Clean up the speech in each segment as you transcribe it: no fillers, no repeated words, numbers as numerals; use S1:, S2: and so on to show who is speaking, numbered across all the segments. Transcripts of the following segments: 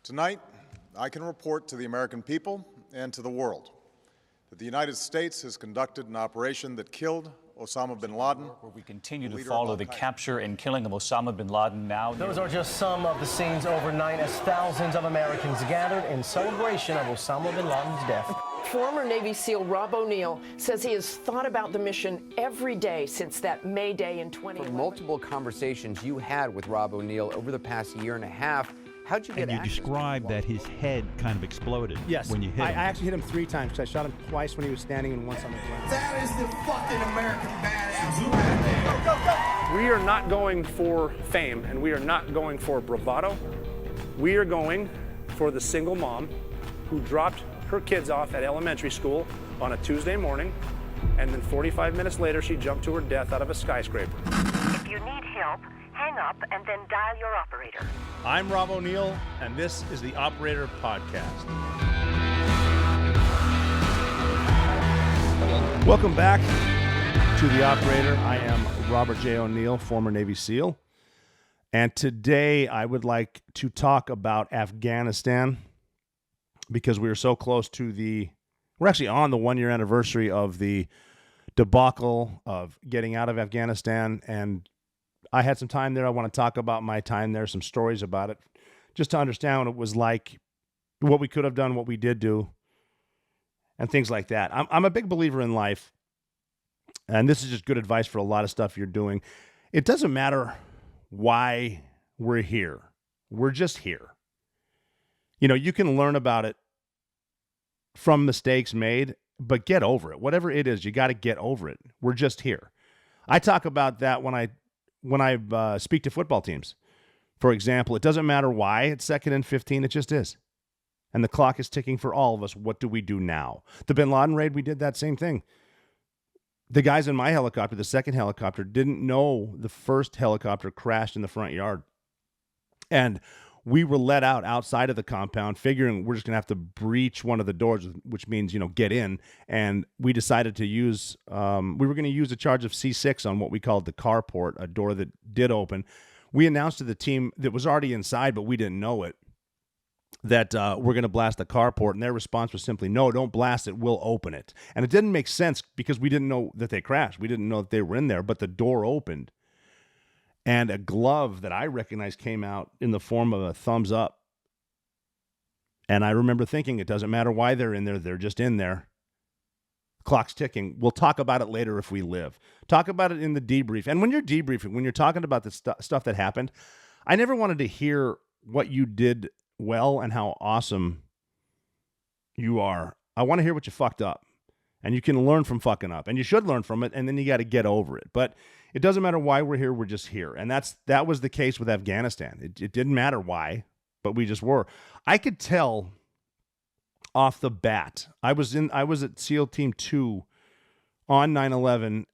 S1: Tonight, I can report to the American people and to the world that the United States has conducted an operation that killed Osama bin Laden.
S2: Where we continue to follow the capture and killing of Osama bin Laden now.
S3: Those are just some of the scenes overnight as thousands of Americans gathered in celebration of Osama bin Laden's death.
S4: Former Navy SEAL Rob O'Neill says he has thought about the mission every day since that May Day in 2011.
S5: From multiple conversations you had with Rob O'Neill over the past year and a half, how'd you get
S6: access? And you described that his head kind of exploded when you hit him.
S7: I actually hit him 3 times because I shot him twice when he was standing and once on the ground.
S8: That is the fucking American badass right there.
S9: We are not going for fame and we are not going for bravado. We are going for the single mom who dropped her kids off at elementary school on a Tuesday morning, and then 45 minutes later she jumped to her death out of a skyscraper.
S10: If you need help, hang up and then dial your operator.
S11: I'm Rob O'Neill, and this is the Operator Podcast.
S12: Welcome back to the Operator. I am Robert J. O'Neill, former Navy SEAL. And today I would like to talk about Afghanistan because we are so close to we're actually on the 1-year anniversary of the debacle of getting out of Afghanistan. And I had some time there. I want to talk about my time there, some stories about it, just to understand what it was like, what we could have done, what we did do, and things like that. I'm a big believer in life, and this is just good advice for a lot of stuff you're doing. It doesn't matter why we're here. We're just here. You know, you can learn about it from mistakes made, but get over it. Whatever it is, you got to get over it. We're just here. I talk about that when I speak to football teams. For example, it doesn't matter why it's 2nd and 15, it just is. And the clock is ticking for all of us. What do we do now? The bin Laden raid, we did that same thing. The guys in my helicopter, the second helicopter, didn't know the first helicopter crashed in the front yard. And we were let out outside of the compound, figuring we're just going to have to breach one of the doors, which means, get in. And we decided to use, we were going to use a charge of C6 on what we called the carport, a door that did open. We announced to the team that was already inside, but we didn't know it, that we're going to blast the carport. And their response was simply, no, don't blast it. We'll open it. And it didn't make sense because we didn't know that they crashed. We didn't know that they were in there, but the door opened. And a glove that I recognized came out in the form of a thumbs up. And I remember thinking, it doesn't matter why they're in there. They're just in there. Clock's ticking. We'll talk about it later if we live. Talk about it in the debrief. And when you're debriefing, when you're talking about the stuff that happened, I never wanted to hear what you did well and how awesome you are. I want to hear what you fucked up. And you can learn from fucking up. And you should learn from it, and then you got to get over it. But it doesn't matter why we're here, we're just here. And that was the case with Afghanistan. It didn't matter why, but we just were. I could tell off the bat. I was at SEAL Team 2 on 9/11.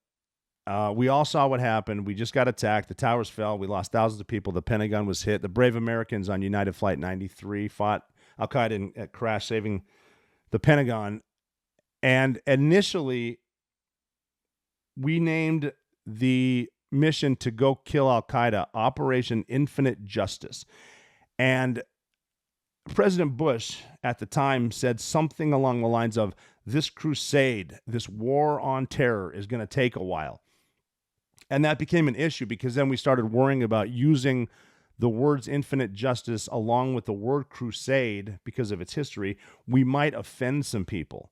S12: We all saw what happened. We just got attacked. The towers fell. We lost thousands of people. The Pentagon was hit. The brave Americans on United Flight 93 fought Al-Qaeda at crash, saving the Pentagon. And initially, we named the mission to go kill Al-Qaeda Operation Infinite Justice. And President Bush at the time said something along the lines of, this crusade, this war on terror is going to take a while. And that became an issue because then we started worrying about using the words infinite justice along with the word crusade because of its history. We might offend some people.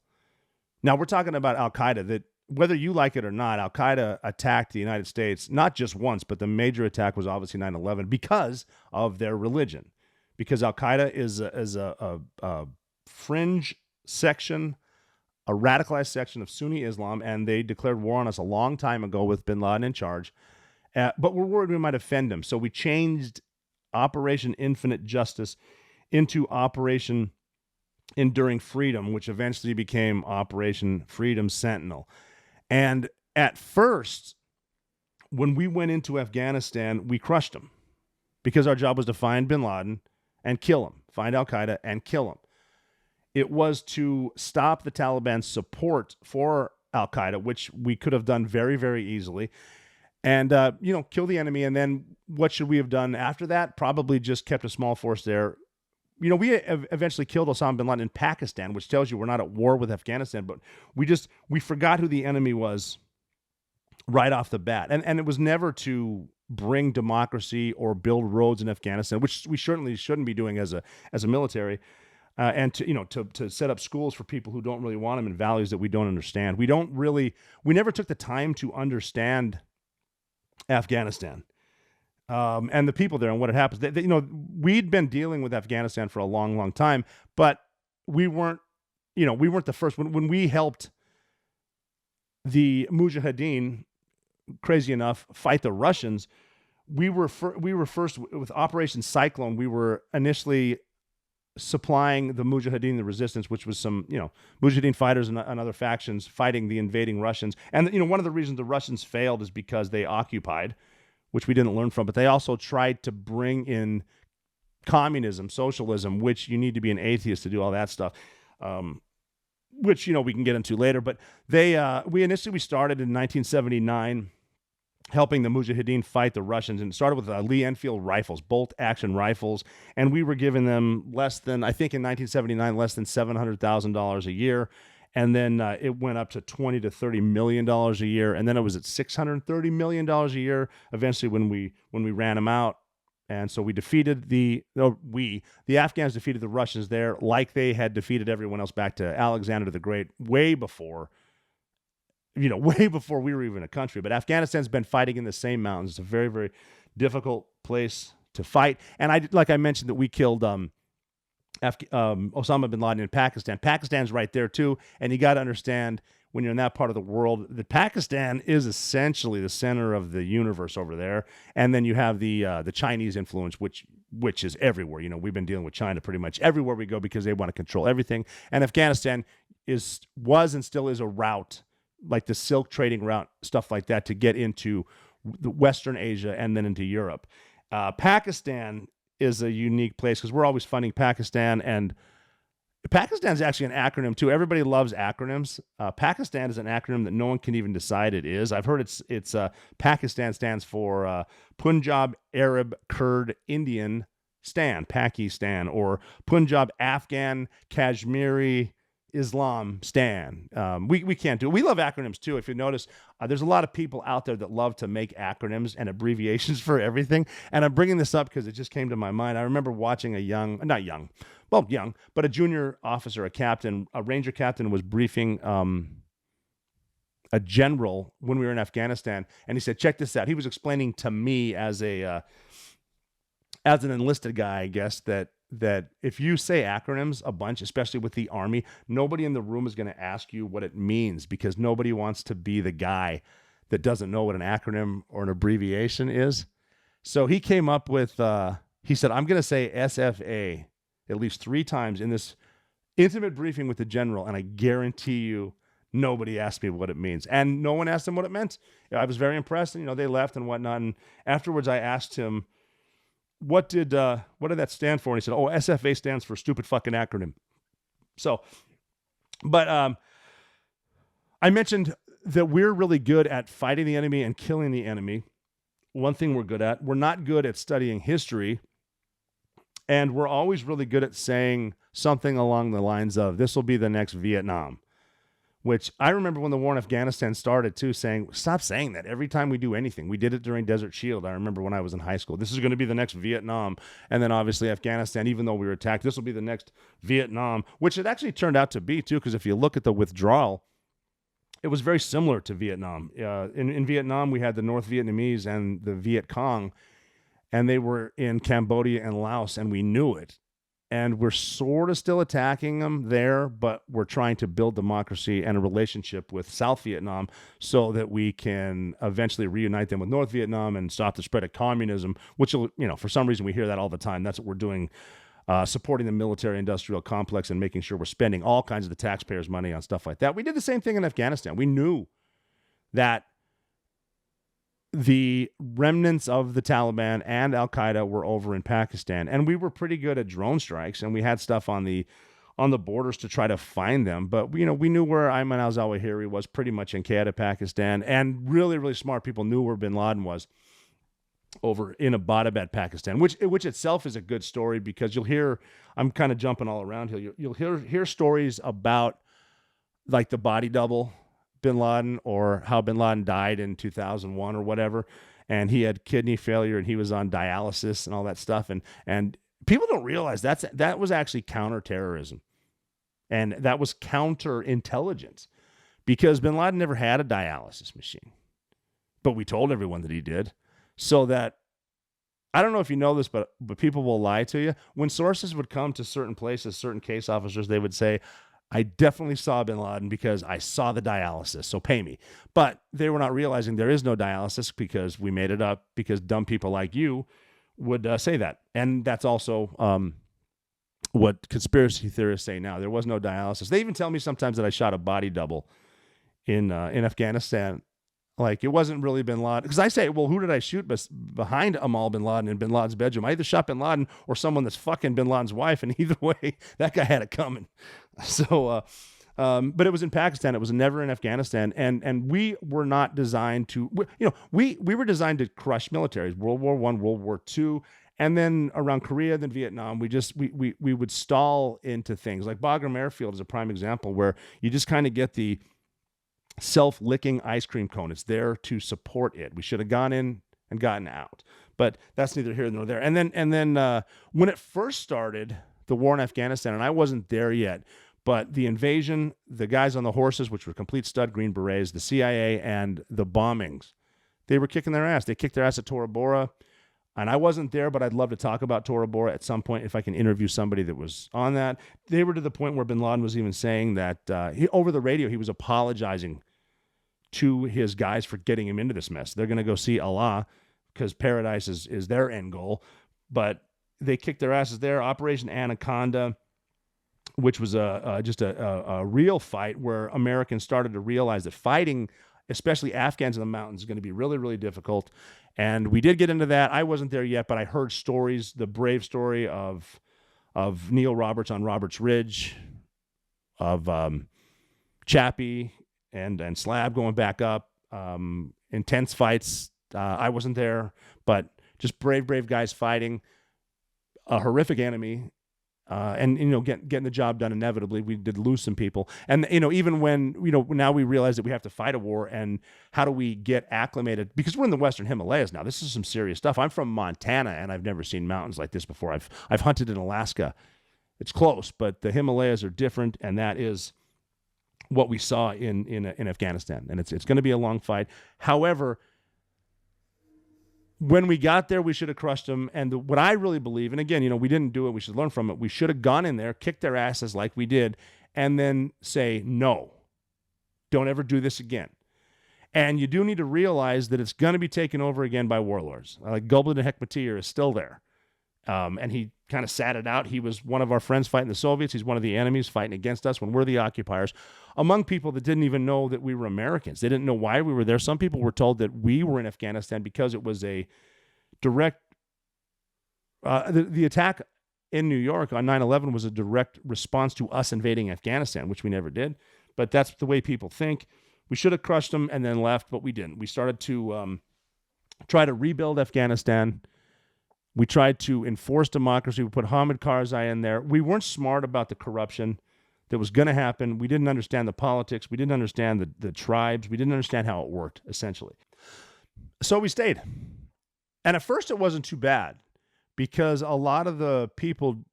S12: Now, we're talking about Al-Qaeda, that whether you like it or not, Al-Qaeda attacked the United States, not just once, but the major attack was obviously 9/11 because of their religion. Because Al-Qaeda is a fringe section, a radicalized section of Sunni Islam, and they declared war on us a long time ago with bin Laden in charge. But we're worried we might offend them. So we changed Operation Infinite Justice into Operation Enduring Freedom, which eventually became Operation Freedom Sentinel. And at first, when we went into Afghanistan, we crushed them because our job was to find bin Laden and kill him, find Al-Qaeda and kill him. It was to stop the Taliban's support for Al-Qaeda, which we could have done very, very easily, and kill the enemy. And then what should we have done after that? Probably just kept a small force there, we eventually killed Osama bin Laden in Pakistan, which tells you we're not at war with Afghanistan, but we forgot who the enemy was right off the bat. And it was never to bring democracy or build roads in Afghanistan, which we certainly shouldn't be doing as a military, and to set up schools for people who don't really want them and values that we don't understand. We never took the time to understand Afghanistan. And the people there and what had happens. We'd been dealing with Afghanistan for a long, long time, but we weren't the first. When we helped the Mujahideen, crazy enough, fight the Russians, we were first with Operation Cyclone. We were initially supplying the Mujahideen, the resistance, which was some Mujahideen fighters and other factions fighting the invading Russians. And one of the reasons the Russians failed is because they occupied, which we didn't learn from, but they also tried to bring in communism, socialism, which you need to be an atheist to do all that stuff, which we can get into later. But we initially started in 1979 helping the Mujahideen fight the Russians, and it started with Lee Enfield rifles, bolt action rifles, and we were giving them less than $700,000 a year. And then it went up to $20 to $30 million a year, and then it was at $630 million a year. Eventually, when we ran them out, and so we defeated the Afghans defeated the Russians there, like they had defeated everyone else back to Alexander the Great, way before we were even a country. But Afghanistan's been fighting in the same mountains. It's a very, very difficult place to fight. And I mentioned that we killed Osama bin Laden in Pakistan. Pakistan's right there too, and you got to understand when you're in that part of the world that Pakistan is essentially the center of the universe over there, and then you have the Chinese influence, which is everywhere. We've been dealing with China pretty much everywhere we go because they want to control everything, and Afghanistan was and still is a route, like the silk trading route, stuff like that, to get into the Western Asia and then into Europe. Pakistan is a unique place because we're always funding Pakistan, and Pakistan is actually an acronym too. Everybody loves acronyms. Pakistan is an acronym that no one can even decide it is. I've heard it's Pakistan stands for Punjab Arab Kurd Indian Stan, Pakistan, or Punjab Afghan Kashmiri Islam Stan. We can't do it. We love acronyms too. If you notice, there's a lot of people out there that love to make acronyms and abbreviations for everything. And I'm bringing this up because it just came to my mind. I remember watching young, but a junior officer, a Ranger captain was briefing a general when we were in Afghanistan. And he said, check this out. He was explaining to me as an enlisted guy, I guess, that if you say acronyms a bunch, especially with the Army, nobody in the room is going to ask you what it means because nobody wants to be the guy that doesn't know what an acronym or an abbreviation is. So he came up with, he said, I'm going to say SFA at least 3 times in this intimate briefing with the general, and I guarantee you nobody asked me what it means. And no one asked him what it meant. I was very impressed, and they left and whatnot. And afterwards I asked him, what did that stand for? And he said, SFA stands for stupid fucking acronym. So, but I mentioned that we're really good at fighting the enemy and killing the enemy. One thing we're good at, we're not good at studying history. And we're always really good at saying something along the lines of, this will be the next Vietnam. Which I remember when the war in Afghanistan started too, saying, stop saying that every time we do anything. We did it during Desert Shield. I remember when I was in high school. This is going to be the next Vietnam. And then obviously Afghanistan, even though we were attacked, this will be the next Vietnam, which it actually turned out to be too, because if you look at the withdrawal, it was very similar to Vietnam. In Vietnam, we had the North Vietnamese and the Viet Cong, and they were in Cambodia and Laos, and we knew it. And we're sort of still attacking them there, but we're trying to build democracy and a relationship with South Vietnam so that we can eventually reunite them with North Vietnam and stop the spread of communism, which, for some reason we hear that all the time. That's what we're doing, supporting the military-industrial complex and making sure we're spending all kinds of the taxpayers' money on stuff like that. We did the same thing in Afghanistan. We knew that the remnants of the Taliban and Al-Qaeda were over in Pakistan, and we were pretty good at drone strikes, and we had stuff on the borders to try to find them. But we knew where Ayman al-Zawahiri was pretty much in Quetta, Pakistan, and really, really smart people knew where bin Laden was. over in Abbottabad, Pakistan, which itself is a good story because you'll hear, I'm kind of jumping all around here. You'll hear stories about like the body double bin Laden or how bin Laden died in 2001 or whatever. And he had kidney failure and he was on dialysis and all that stuff. And people don't realize that was actually counterterrorism. And that was counterintelligence because bin Laden never had a dialysis machine. But we told everyone that he did. So that, I don't know if you know this, but people will lie to you. When sources would come to certain places, certain case officers, they would say, I definitely saw bin Laden because I saw the dialysis, so pay me. But they were not realizing there is no dialysis because we made it up because dumb people like you would say that. And that's also what conspiracy theorists say now. There was no dialysis. They even tell me sometimes that I shot a body double in Afghanistan. Like, it wasn't really bin Laden. Because I say, well, who did I shoot behind Amal bin Laden in bin Laden's bedroom? I either shot bin Laden or someone that's fucking bin Laden's wife. And either way, that guy had it coming. So, but it was in Pakistan. It was never in Afghanistan. And we were not designed to, we were designed to crush militaries. World War I, World War II. And then around Korea, then Vietnam, we would stall into things. Like Bagram Airfield is a prime example where you just kind of get the self-licking ice cream cone. It's there to support it. We should have gone in and gotten out, but that's neither here nor there. And then when it first started, the war in Afghanistan, and I wasn't there yet, but the invasion, the guys on the horses, which were complete stud Green Berets, the CIA, and the bombings, they were kicking their ass. They kicked their ass at Tora Bora, and I wasn't there, but I'd love to talk about Tora Bora at some point if I can interview somebody that was on that. They were to the point where bin Laden was even saying that over the radio, he was apologizing to his guys for getting him into this mess. They're going to go see Allah because paradise is their end goal. But they kicked their asses there. Operation Anaconda, which was just a real fight where Americans started to realize that fighting, especially Afghans in the mountains, is going to be really, really difficult. And we did get into that. I wasn't there yet, but I heard stories, the brave story of Neil Roberts on Roberts Ridge, of Chappie and Slab going back up, intense fights. I wasn't there, but just brave guys fighting a horrific enemy. And getting the job done inevitably. We did lose some people. And, even when, now we realize that we have to fight a war and how do we get acclimated? Because we're in the Western Himalayas now. This is some serious stuff. I'm from Montana, and I've never seen mountains like this before. I've hunted in Alaska. It's close, but the Himalayas are different, and that is what we saw in Afghanistan. And it's going to be a long fight. However, when we got there, we should have crushed them. And what I really believe, and again, we didn't do it. We should learn from it. We should have gone in there, kicked their asses like we did, and then say, no, don't ever do this again. And you do need to realize that it's going to be taken over again by warlords. Like Gulbuddin Hekmatyar is still there. And he kind of sat it out. He was one of our friends fighting the Soviets. He's one of the enemies fighting against us when we're the occupiers. Among people that didn't even know that we were Americans. They didn't know why we were there. Some people were told that we were in Afghanistan because it was a direct... the attack in New York on 9/11 was a direct response to us invading Afghanistan, which we never did. But that's the way people think. We should have crushed them and then left, but we didn't. We started to try to rebuild Afghanistan. We tried to enforce democracy. We put Hamid Karzai in there. We weren't smart about the corruption that was going to happen. We didn't understand the politics. We didn't understand the tribes. We didn't understand how it worked, essentially. So we stayed. And at first it wasn't too bad because a lot of the people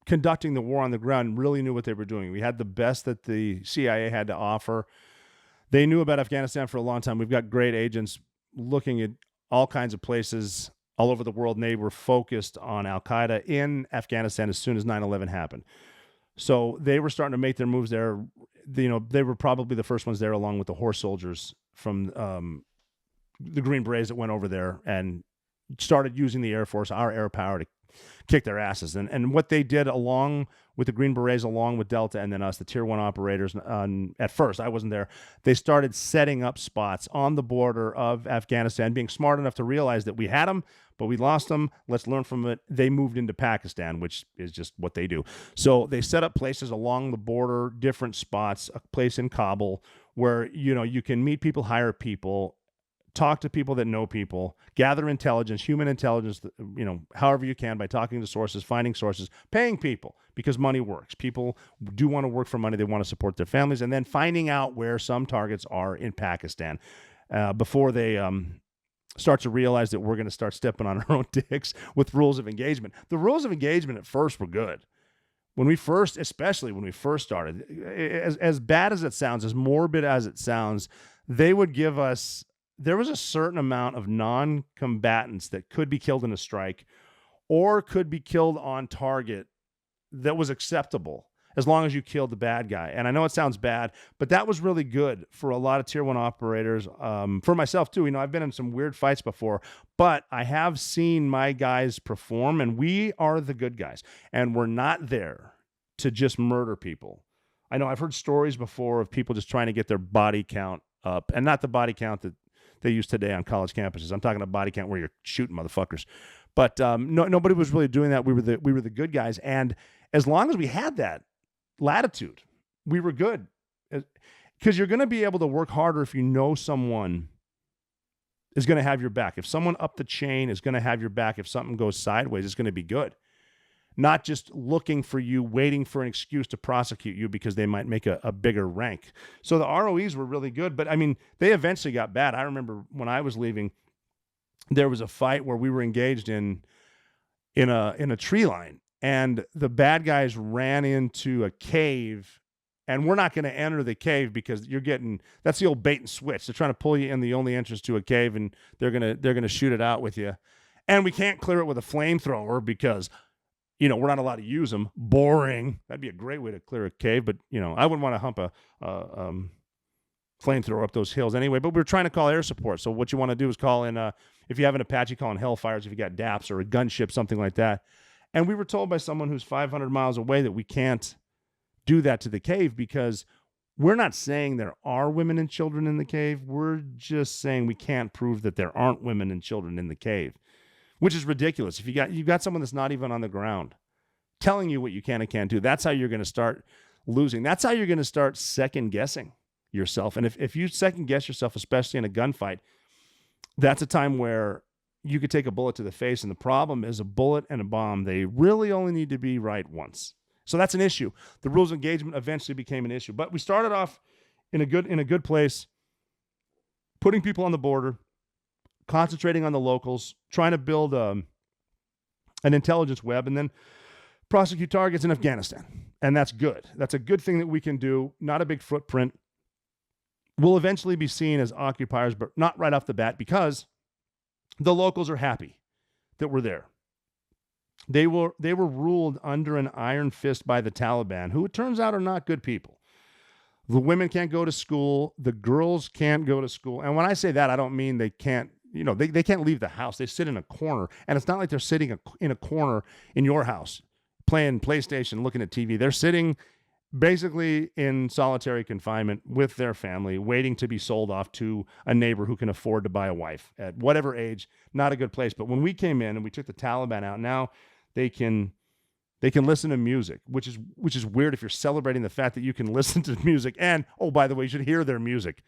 S12: conducting the war on the ground really knew what they were doing. We had the best that the CIA had to offer. They knew about Afghanistan for a long time. We've got great agents looking at all kinds of places all over the world, and they were focused on Al-Qaeda in Afghanistan as soon as 9/11 happened. So they were starting to make their moves there. They were probably the first ones there, along with the horse soldiers from the Green Berets that went over there and started using the Air Force, our air power, to kick their asses. And what they did along with the Green Berets, along with Delta and then us, the Tier 1 operators, at first, I wasn't there, they started setting up spots on the border of Afghanistan, being smart enough to realize that we had them, but we lost them. Let's learn from it. They moved into Pakistan, which is just what they do. So they set up places along the border, different spots, a place in Kabul where, you can meet people, hire people talk to people that know people, gather intelligence, human intelligence, however you can by talking to sources, finding sources, paying people because money works. People do want to work for money. They want to support their families. And then finding out where some targets are in Pakistan before they start to realize that we're going to start stepping on our own dicks with rules of engagement. The rules of engagement at first were good. Especially when we first started, as bad as it sounds, as morbid as it sounds, they would give us, there was a certain amount of non-combatants that could be killed in a strike or could be killed on target that was acceptable as long as you killed the bad guy. And I know it sounds bad, but that was really good for a lot of Tier 1 operators. For myself too, I've been in some weird fights before, but I have seen my guys perform, and we are the good guys. And we're not there to just murder people. I know I've heard stories before of people just trying to get their body count up, and not the body count that they use today on college campuses. I'm talking a body count where you're shooting motherfuckers. But nobody was really doing that. We were the good guys, and as long as we had that latitude, we were good. Because you're going to be able to work harder if you know someone is going to have your back. If someone up the chain is going to have your back, if something goes sideways, it's going to be good. Not just looking for you, waiting for an excuse to prosecute you because they might make a bigger rank. So the ROEs were really good, but they eventually got bad. I remember when I was leaving, there was a fight where we were engaged in a tree line, and the bad guys ran into a cave, and we're not going to enter the cave because that's the old bait and switch. They're trying to pull you in the only entrance to a cave, and they're going to shoot it out with you. And we can't clear it with a flamethrower because we're not allowed to use them. Boring. That'd be a great way to clear a cave, but I wouldn't want to hump a flamethrower up those hills anyway. But we were trying to call air support. So what you want to do is call in, if you have an Apache, call in Hellfires. If you got DAPs or a gunship, something like that. And we were told by someone who's 500 miles away that we can't do that to the cave because we're not saying there are women and children in the cave. We're just saying we can't prove that there aren't women and children in the cave, which is ridiculous. If you got someone that's not even on the ground telling you what you can and can't do, that's how you're going to start losing. That's how you're going to start second guessing yourself. And if you second guess yourself, especially in a gunfight, that's a time where you could take a bullet to the face. And the problem is a bullet and a bomb, they really only need to be right once. So that's an issue. The rules of engagement eventually became an issue. But we started off in a good place, putting people on the border, concentrating on the locals, trying to build an intelligence web, and then prosecute targets in Afghanistan. And that's good. That's a good thing that we can do. Not a big footprint. We'll eventually be seen as occupiers, but not right off the bat because the locals are happy that we're there. They were ruled under an iron fist by the Taliban, who it turns out are not good people. The women can't go to school. The girls can't go to school. And when I say that, I don't mean they can't, they can't leave the house. They sit in a corner. And it's not like they're sitting in a corner in your house playing PlayStation, looking at TV. They're sitting basically in solitary confinement with their family, waiting to be sold off to a neighbor who can afford to buy a wife at whatever age. Not a good place. But when we came in and we took the Taliban out, now they can listen to music, which is weird if you're celebrating the fact that you can listen to music. And, oh, by the way, you should hear their music.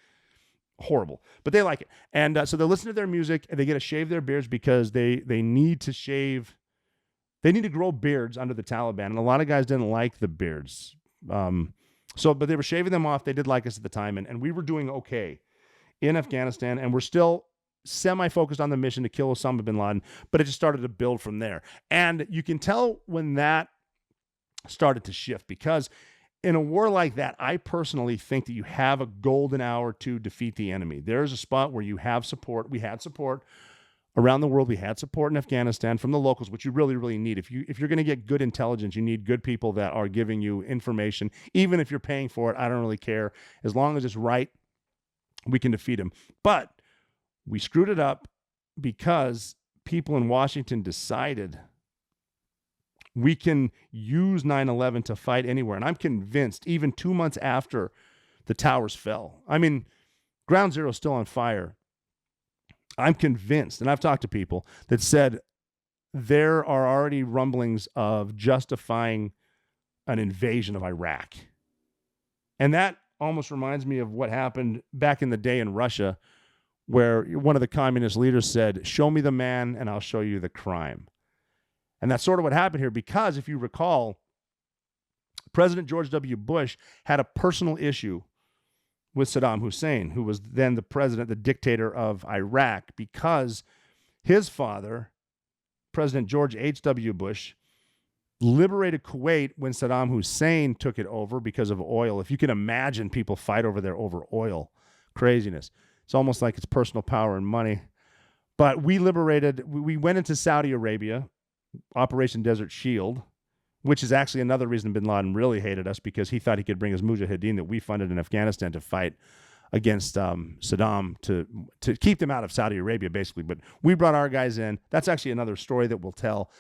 S12: Horrible. But they like it. And so they listen to their music, and they get to shave their beards because they need to shave. They need to grow beards under the Taliban. And a lot of guys didn't like the beards. But they were shaving them off. They did like us at the time, and we were doing okay in Afghanistan, and we're still semi-focused on the mission to kill Osama bin Laden, but it just started to build from there. And you can tell when that started to shift, because in a war like that, I personally think that you have a golden hour to defeat the enemy. There's a spot where you have support. We had support around the world. We had support in Afghanistan from the locals, which you really, really need. If you're going to get good intelligence, you need good people that are giving you information. Even if you're paying for it, I don't really care. As long as it's right, we can defeat them. But we screwed it up because people in Washington decided we can use 9/11 to fight anywhere. And I'm convinced, even 2 months after the towers fell, Ground Zero is still on fire. I'm convinced, and I've talked to people that said there are already rumblings of justifying an invasion of Iraq. And that almost reminds me of what happened back in the day in Russia where one of the communist leaders said, "Show me the man and I'll show you the crime." And that's sort of what happened here, because if you recall, President George W. Bush had a personal issue with Saddam Hussein, who was then the president, the dictator of Iraq, because his father, President George H.W. Bush, liberated Kuwait when Saddam Hussein took it over because of oil. If you can imagine people fight over there over oil, craziness. It's almost like it's personal power and money. But we went into Saudi Arabia, Operation Desert Shield, which is actually another reason bin Laden really hated us, because he thought he could bring his mujahideen that we funded in Afghanistan to fight against Saddam to keep them out of Saudi Arabia, basically. But we brought our guys in. That's actually another story that we'll tell,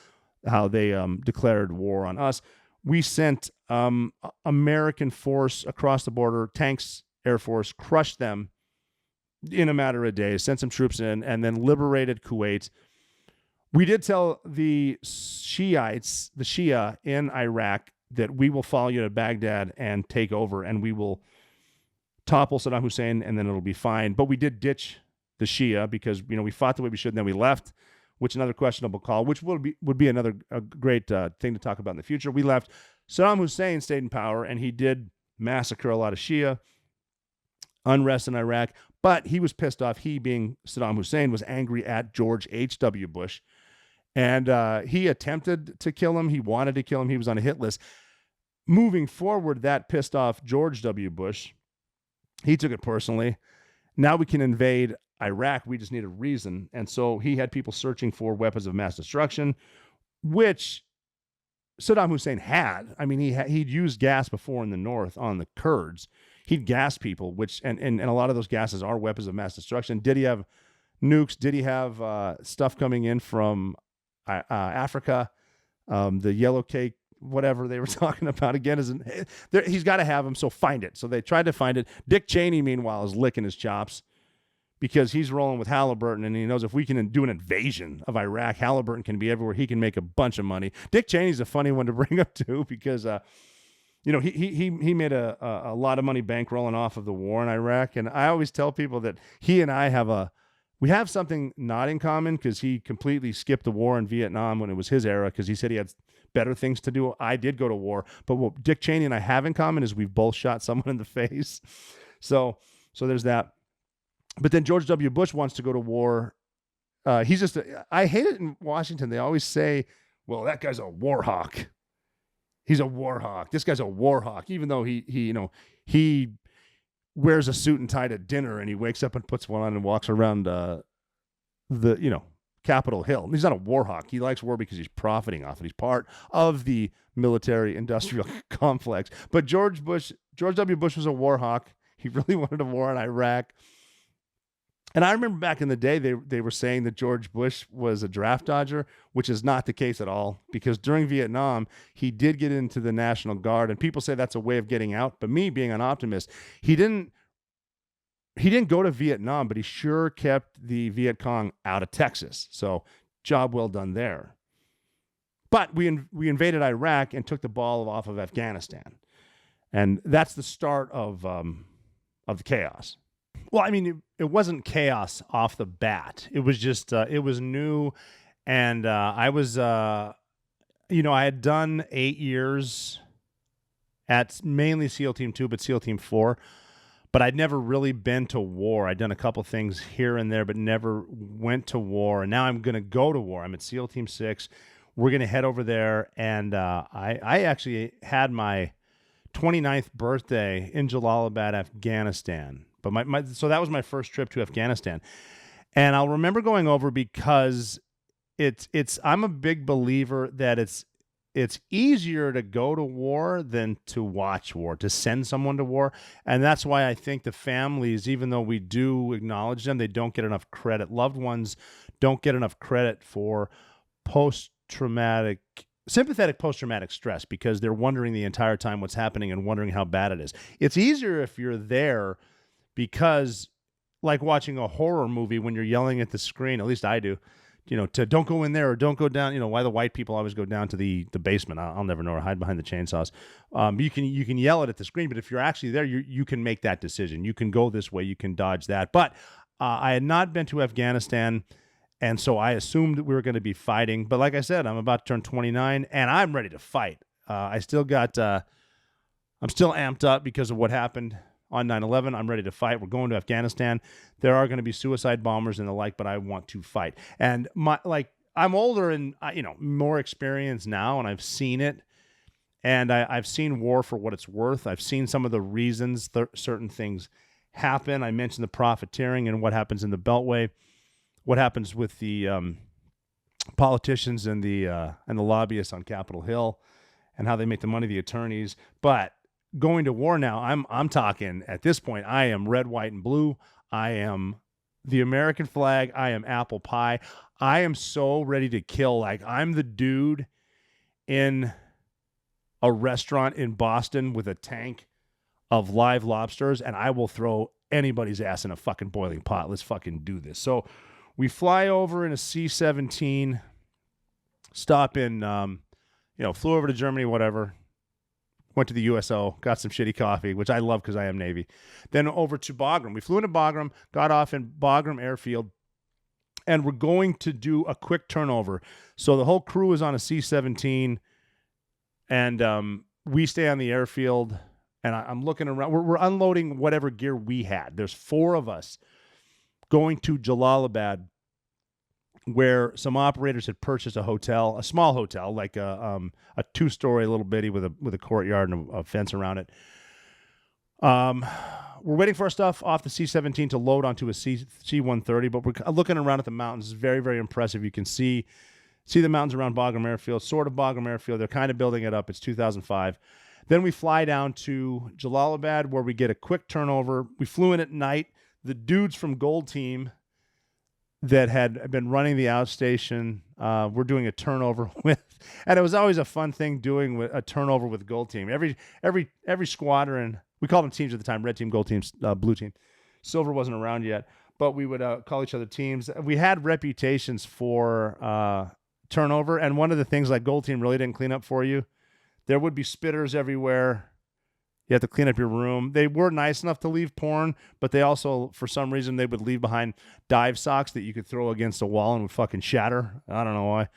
S12: how they declared war on us. We sent American force across the border, tanks, Air Force, crushed them in a matter of days, sent some troops in, and then liberated Kuwait. We did tell the Shiites, the Shia in Iraq, that we will follow you to Baghdad and take over, and we will topple Saddam Hussein, and then it'll be fine. But we did ditch the Shia because, we fought the way we should, and then we left, which another questionable call, which would be another great thing to talk about in the future. We left. Saddam Hussein stayed in power, and he did massacre a lot of Shia, unrest in Iraq, but he was pissed off. He, being Saddam Hussein, was angry at George H.W. Bush, and he attempted to kill him. He wanted to kill him. He was on a hit list. Moving forward, that pissed off George W. Bush. He took it personally. Now we can invade Iraq. We just need a reason. And so he had people searching for weapons of mass destruction, which Saddam Hussein had. I mean, he'd used gas before in the north on the Kurds. He'd gas people, which and a lot of those gases are weapons of mass destruction. Did he have nukes? Did he have stuff coming in from Africa? The yellow cake, whatever they were talking about again, he's got to have them. So find it. So they tried to find it. Dick Cheney, meanwhile, is licking his chops because he's rolling with Halliburton, and he knows if we can do an invasion of Iraq, Halliburton can be everywhere. He can make a bunch of money. Dick Cheney's a funny one to bring up too, because he made a lot of money bankrolling off of the war in Iraq. And I always tell people that he and I have something not in common, because he completely skipped the war in Vietnam when it was his era, because he said he had better things to do. I did go to war, but what Dick Cheney and I have in common is we've both shot someone in the face. So there's that. But then George W. Bush wants to go to war. I hate it in Washington. They always say, well, that guy's a war hawk. He's a war hawk. This guy's a war hawk, even though he wears a suit and tie to dinner, and he wakes up and puts one on and walks around the Capitol Hill. He's not a war hawk. He likes war because he's profiting off it. He's part of the military-industrial complex. But George W. Bush was a war hawk. He really wanted a war in Iraq. And I remember back in the day, they were saying that George Bush was a draft dodger, which is not the case at all, because during Vietnam, he did get into the National Guard, and people say that's a way of getting out. But me, being an optimist, he didn't go to Vietnam, but he sure kept the Viet Cong out of Texas. So job well done there. But we invaded Iraq and took the ball off of Afghanistan. And that's the start of the chaos.
S6: Well, I mean, it wasn't chaos off the bat. It was just, it was new. And I was, I had done 8 years at mainly SEAL Team 2, but SEAL Team 4. But I'd never really been to war. I'd done a couple things here and there, but never went to war. And now I'm going to go to war. I'm at SEAL Team 6. We're going to head over there. And I actually had my 29th birthday in Jalalabad, Afghanistan. But so that was my first trip to Afghanistan. And I'll remember going over because I'm a big believer that it's easier to go to war than to watch war, to send someone to war. And that's why I think the families, even though we do acknowledge them, they don't get enough credit. Loved ones don't get enough credit for sympathetic post-traumatic stress, because they're wondering the entire time what's happening and wondering how bad it is. It's easier if you're there, because like watching a horror movie when you're yelling at the screen, at least I do, to don't go in there or don't go down. Why the white people always go down to the basement. I'll never know, or hide behind the chainsaws. You can yell it at the screen, but if you're actually there, you can make that decision. You can go this way, you can dodge that. But I had not been to Afghanistan, and so I assumed that we were going to be fighting. But like I said, I'm about to turn 29, and I'm ready to fight. I'm still amped up because of what happened on 9/11. I'm ready to fight. We're going to Afghanistan. There are going to be suicide bombers and the like, but I want to fight. And I'm older and more experienced now, and I've seen it. And I've seen war for what it's worth. I've seen some of the reasons certain things happen. I mentioned the profiteering and what happens in the Beltway, what happens with the politicians and the lobbyists on Capitol Hill, and how they make the money, the attorneys. But going to war now, I'm talking at this point. I am red, white, and blue. I am the American flag. I am apple pie. I am so ready to kill. Like, I'm the dude in a restaurant in Boston with a tank of live lobsters, and I will throw anybody's ass in a fucking boiling pot. Let's fucking do this. So we fly over in a C-17, stop in, flew over to Germany, whatever. Went to the USO, got some shitty coffee, which I love because I am Navy. Then over to Bagram. We flew into Bagram, got off in Bagram Airfield, and we're going to do a quick turnover. So the whole crew is on a C-17, and we stay on the airfield, and I'm looking around. We're unloading whatever gear we had. There's 4 of us going to Jalalabad, where some operators had purchased a hotel, a small hotel, like a 2-story little bitty with a courtyard and a fence around it. We're waiting for our stuff off the C-17 to load onto a C-130, but we're looking around at the mountains. It's very, very impressive. You can see the mountains around Bagram Airfield, sort of Bagram Airfield. They're kind of building it up. It's 2005. Then we fly down to Jalalabad, where we get a quick turnover. We flew in at night. The dudes from Gold Team that had been running the outstation, we're doing a turnover with, and it was always a fun thing doing a turnover with Gold Team. Every squadron, we called them teams at the time: red team, gold team, blue team. Silver wasn't around yet, but we would call each other teams. We had reputations for turnover, and one of the things like Gold Team really didn't clean up for you. There would be spitters everywhere. You have to clean up your room. They were nice enough to leave porn, but they also, for some reason, they would leave behind dive socks that you could throw against a wall and would fucking shatter. I don't know why.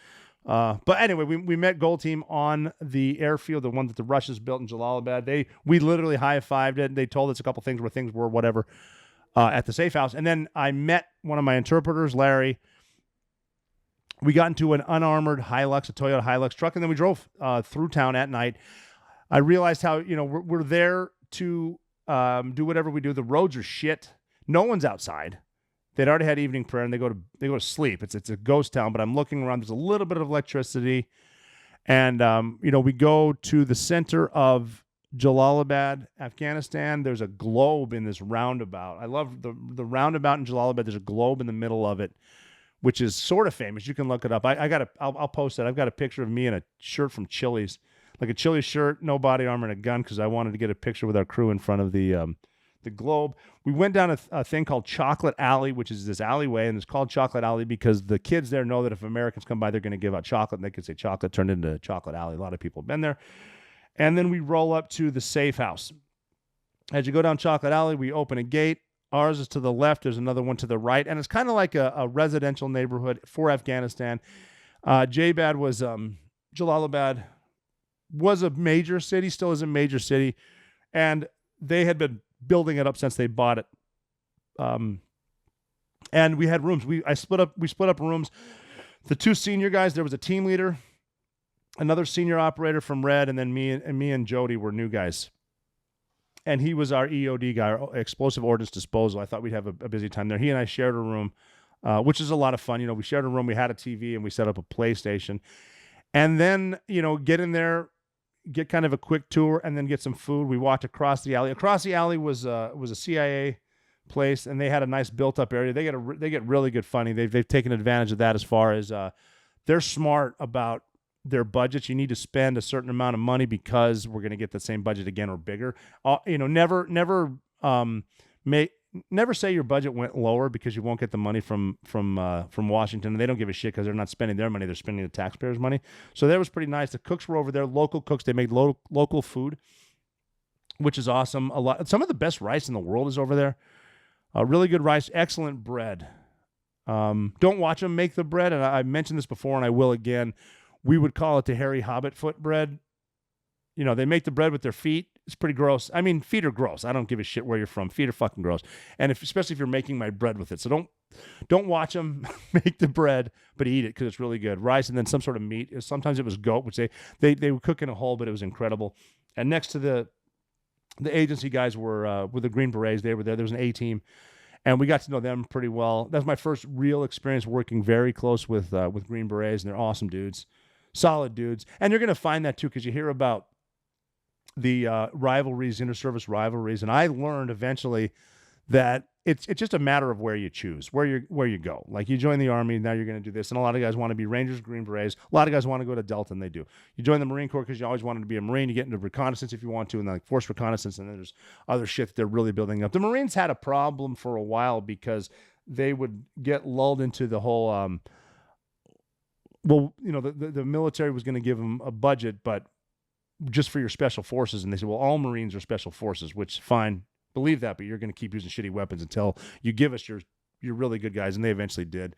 S6: But anyway, we met Gold Team on the airfield, the one that the Russians built in Jalalabad. We literally high-fived it. They told us a couple things were whatever at the safe house. And then I met one of my interpreters, Larry. We got into an unarmored Hilux, a Toyota Hilux truck, and then we drove through town at night. I realized how, we're there to do whatever we do. The roads are shit. No one's outside. They'd already had evening prayer, and they go to sleep. It's a ghost town, but I'm looking around. There's a little bit of electricity. And, we go to the center of Jalalabad, Afghanistan. There's a globe in this roundabout. I love the roundabout in Jalalabad. There's a globe in the middle of it, which is sort of famous. You can look it up. I'll post it. I've got a picture of me in a shirt from Chili's, like a Chili's shirt, no body armor, and a gun, because I wanted to get a picture with our crew in front of the globe. We went down a thing called Chocolate Alley, which is this alleyway, and it's called Chocolate Alley because the kids there know that if Americans come by, they're going to give out chocolate, and they can say chocolate turned into Chocolate Alley. A lot of people have been there. And then we roll up to the safe house. As you go down Chocolate Alley, we open a gate. Ours is to the left. There's another one to the right. And it's kind of like a residential neighborhood for Afghanistan. Jalalabad was a major city, still is a major city. And they had been building it up since they bought it. And we had rooms. We split up rooms. The 2 senior guys, there was a team leader, another senior operator from Red, and then me and Jody were new guys. And he was our EOD guy, our explosive ordnance disposal. I thought we'd have a busy time there. He and I shared a room, which is a lot of fun. We shared a room. We had a TV, and we set up a PlayStation. And then, get in there, get kind of a quick tour, and then get some food. We walked across the alley. Across the alley was a CIA place, and they had a nice built-up area. They get really good funding. They've taken advantage of that as far as they're smart about their budgets. You need to spend a certain amount of money because we're going to get the same budget again or bigger. Never say your budget went lower because you won't get the money from Washington. They don't give a shit because they're not spending their money; they're spending the taxpayers' money. So that was pretty nice. The cooks were over there, local cooks. They made local food, which is awesome. Some of the best rice in the world is over there. Really good rice, excellent bread. Don't watch them make the bread, and I mentioned this before, and I will again. We would call it the hairy hobbit foot bread. You know, they make the bread with their feet. It's pretty gross. I mean, feet are gross. I don't give a shit where you're from. Feet are fucking gross. And especially if you're making my bread with it. So don't watch them make the bread, but eat it because it's really good. Rice and then some sort of meat. Sometimes it was goat, which they would cook in a hole, but it was incredible. And next to the agency guys were with the Green Berets. They were there. There was an A-team. And we got to know them pretty well. That was my first real experience working very close with Green Berets, and they're awesome dudes. Solid dudes. And you're going to find that too because you hear about the rivalries, inter-service rivalries, and I learned eventually that it's just a matter of where you choose, where you go. Like you join the Army, now you're going to do this, and a lot of guys want to be Rangers, Green Berets. A lot of guys want to go to Delta, and they do. You join the Marine Corps because you always wanted to be a Marine. You get into reconnaissance if you want to, and like force reconnaissance, and then there's other shit that they're really building up. The Marines had a problem for a while because they would get lulled into the whole, the military was going to give them a budget, but just for your special forces. And they said, well, all Marines are special forces, which fine, believe that, but you're going to keep using shitty weapons until you give us your really good guys. And they eventually did.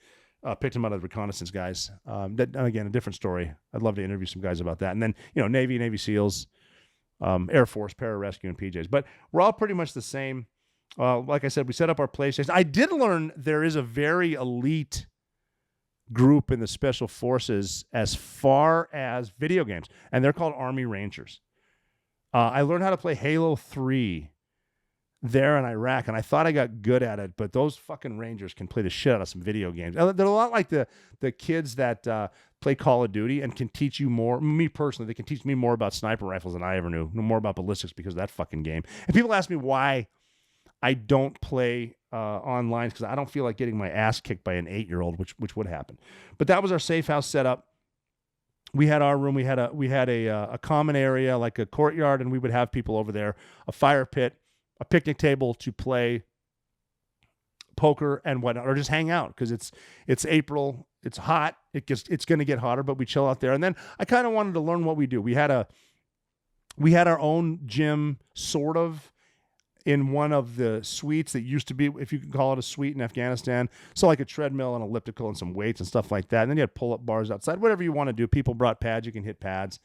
S6: Picked them out of the reconnaissance guys. That, again, a different story. I'd love to interview some guys about that. And then, Navy SEALs, Air Force, pararescue, and PJs. But we're all pretty much the same. Like I said, we set up our PlayStation. I did learn there is a very elite group in the special forces as far as video games, and they're called Army Rangers. I learned how to play Halo 3 there in Iraq, and I thought I got good at it, but those fucking Rangers can play the shit out of some video games. They're a lot like the kids that play Call of Duty and can teach you more. Me personally, they can teach me more about sniper rifles than I ever knew more about ballistics because of that fucking game. And people ask me why I don't play online because I don't feel like getting my ass kicked by an 8-year-old, which would happen. But that was our safe house setup. We had our room. We had a common area like a courtyard, and we would have people over there, a fire pit, a picnic table to play poker and whatnot, or just hang out because it's April. It's hot. It's going to get hotter, but we chill out there. And then I kind of wanted to learn what we do. We had our own gym, sort of, in one of the suites that used to be, if you can call it a suite in Afghanistan. So like a treadmill and elliptical and some weights and stuff like that. And then you had pull-up bars outside, whatever you want to do. People brought pads. You can hit pads.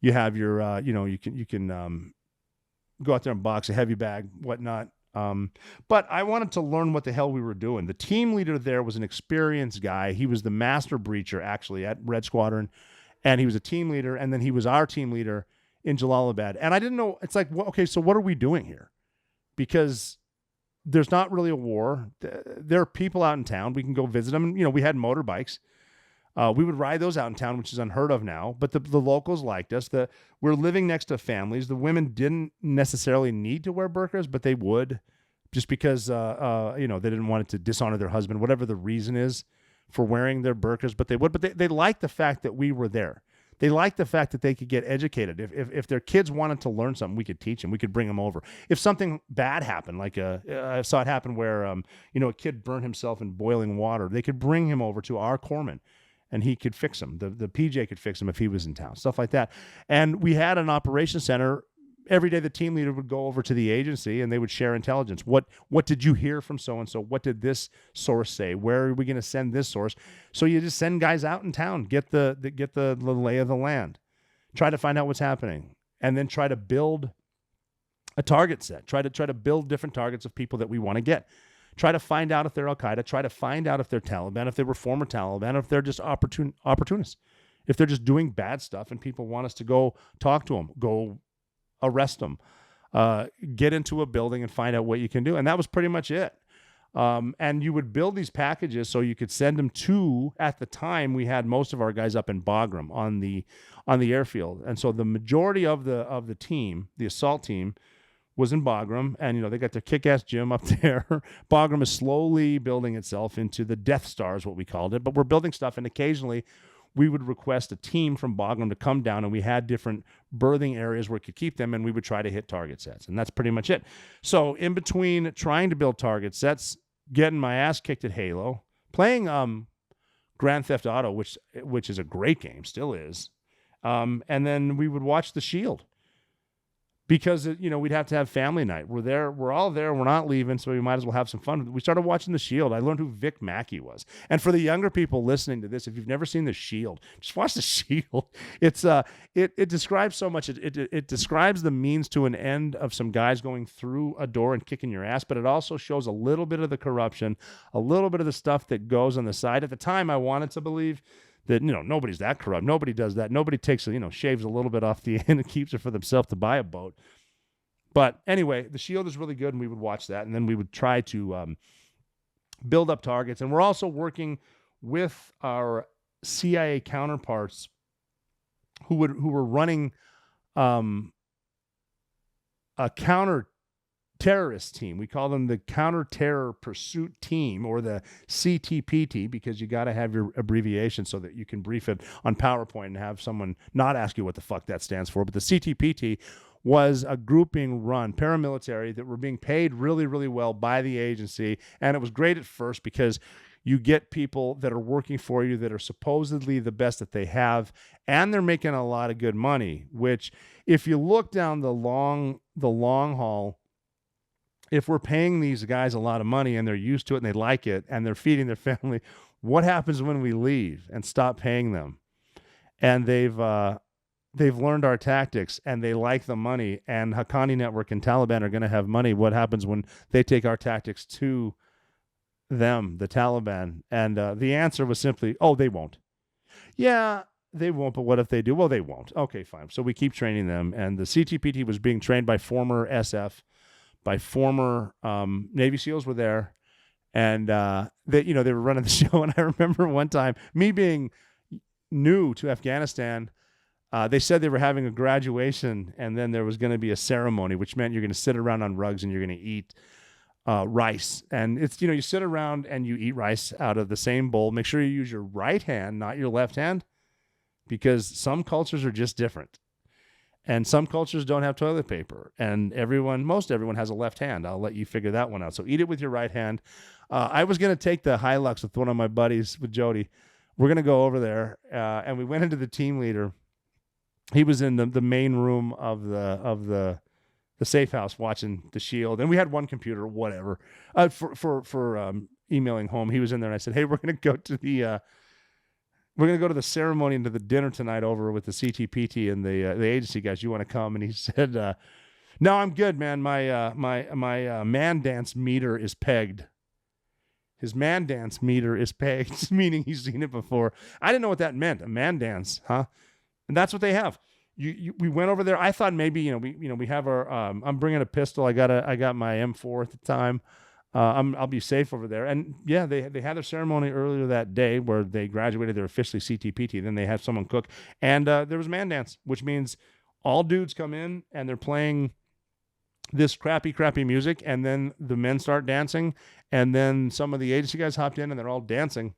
S6: You have your, you can go out there and box a heavy bag, whatnot. But I wanted to learn what the hell we were doing. The team leader there was an experienced guy. He was the master breacher actually at Red Squadron, and he was a team leader. And then he was our team leader in Jalalabad. And I didn't know, it's like, well, okay, so what are we doing here? Because there's not really a war. There are people out in town. We can go visit them. And, we had motorbikes. We would ride those out in town, which is unheard of now. But the locals liked us. We're living next to families. The women didn't necessarily need to wear burqas, but they would, just because they didn't want it to dishonor their husband, whatever the reason is for wearing their burqas. But they would. But they liked the fact that we were there. They liked the fact that they could get educated. If their kids wanted to learn something, we could teach them. We could bring them over. If something bad happened, like I saw it happen where a kid burned himself in boiling water, they could bring him over to our corpsman, and he could fix him. The PJ could fix him if he was in town, stuff like that. And we had an operations center. Every day the team leader would go over to the agency and they would share intelligence. What did you hear from so-and-so? What did this source say? Where are we going to send this source? So you just send guys out in town, get the lay of the land, try to find out what's happening, and then try to build a target set. Try to build different targets of people that we want to get. Try to find out if they're Al-Qaeda. Try to find out if they're Taliban, if they were former Taliban, or if they're just opportunists. If they're just doing bad stuff and people want us to go talk to them, go arrest them, get into a building and find out what you can do. And that was pretty much it. And you would build these packages so you could send them to, at the time, we had most of our guys up in Bagram on the airfield. And so the majority of the team, the assault team, was in Bagram, and they got their kick-ass gym up there. Bagram is slowly building itself into the Death Star, is what we called it. But we're building stuff, and occasionally we would request a team from Bagram to come down, and we had different berthing areas where we could keep them, and we would try to hit target sets, and that's pretty much it. So in between trying to build target sets, getting my ass kicked at Halo, playing Grand Theft Auto, which is a great game, still is, and then we would watch The Shield.
S12: because we'd have to have family night. We're all there. We're not leaving, so we might as well have some fun. We started watching The Shield. I learned who Vic Mackey was. And for the younger people listening to this, if you've never seen The Shield, just watch The Shield. It's it describes so much. It describes the means to an end of some guys going through a door and kicking your ass, but it also shows a little bit of the corruption, a little bit of the stuff that goes on the side. At the time, I wanted to believe that nobody's that corrupt. Nobody does that. Nobody takes shaves a little bit off the end and keeps it for themselves to buy a boat. But anyway, The Shield is really good, and we would watch that, and then we would try to build up targets. And we're also working with our CIA counterparts who were running a counter-terrorist team. We call them the Counter-Terror Pursuit Team, or the CTPT, because you got to have your abbreviation so that you can brief it on PowerPoint and have someone not ask you what the fuck that stands for. But the CTPT was a group being run, paramilitary, that were being paid really, really well by the agency. And it was great at first because you get people that are working for you that are supposedly the best that they have, and they're making a lot of good money, which if you look down the long haul, if we're paying these guys a lot of money and they're used to it and they like it and they're feeding their family, what happens when we leave and stop paying them? And they've learned our tactics and they like the money, and Haqqani Network and Taliban are going to have money. What happens when they take our tactics to them, the Taliban? And the answer was simply, oh, they won't. Yeah, they won't, but what if they do? Well, they won't. Okay, fine. So we keep training them. And the CTPT was being trained by former SF, by former Navy SEALs were there. And they were running the show. And I remember one time, me being new to Afghanistan, they said they were having a graduation, and then there was going to be a ceremony, which meant you're going to sit around on rugs and you're going to eat rice. And it's, you sit around and you eat rice out of the same bowl. Make sure you use your right hand, not your left hand, because some cultures are just different. And some cultures don't have toilet paper. And most everyone has a left hand. I'll let you figure that one out. So eat it with your right hand. I was going to take the Hilux with one of my buddies, with Jody. We're going to go over there. And we went into the team leader. He was in the main room of the safe house watching The Shield. And we had one computer, whatever, for emailing home. He was in there, and I said, hey, we're going to go to the ceremony and to the dinner tonight over with the CTPT and the agency guys. You want to come? And he said, no, I'm good, man. My man dance meter is pegged. His man dance meter is pegged, meaning he's seen it before. I didn't know what that meant. A man dance, huh? And that's what they have. We went over there. I thought maybe we have our. I'm bringing a pistol. I got my M4 at the time. I'll be safe over there. And yeah, they had their ceremony earlier that day where they graduated. They're officially CTPT. Then they had someone cook, and there was man dance, which means all dudes come in and they're playing this crappy music, and then the men start dancing, and then some of the agency guys hopped in and they're all dancing.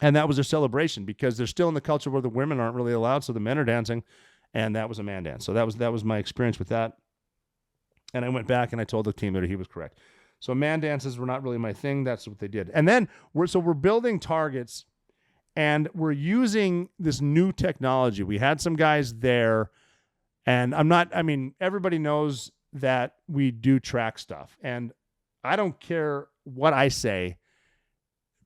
S12: And that was their celebration, because they're still in the culture where the women aren't really allowed, so the men are dancing, and that was a man dance. So that was my experience with that. And I went back and I told the team leader he was correct. So man dances were not really my thing. That's what they did. And then we're building targets, and we're using this new technology. We had some guys there, and everybody knows that we do track stuff, and I don't care what I say.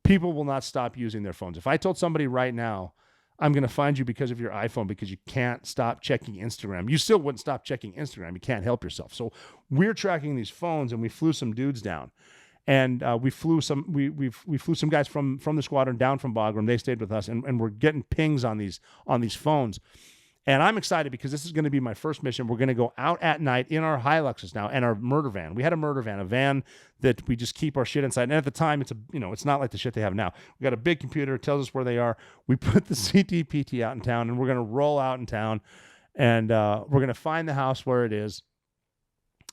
S12: People will not stop using their phones. If I told somebody right now, I'm going to find you because of your iPhone, because you can't stop checking Instagram, you still wouldn't stop checking Instagram. You can't help yourself. So we're tracking these phones, and we flew some dudes down, and we flew some guys from the squadron down from Bagram. They stayed with us, and we're getting pings on these phones. And I'm excited because this is going to be my first mission. We're going to go out at night in our Hiluxes now and our murder van. We had a murder van, a van that we just keep our shit inside. And at the time, it's not like the shit they have now. We got a big computer, it tells us where they are. We put the CTPT out in town, and we're going to roll out in town, and we're going to find the house where it is.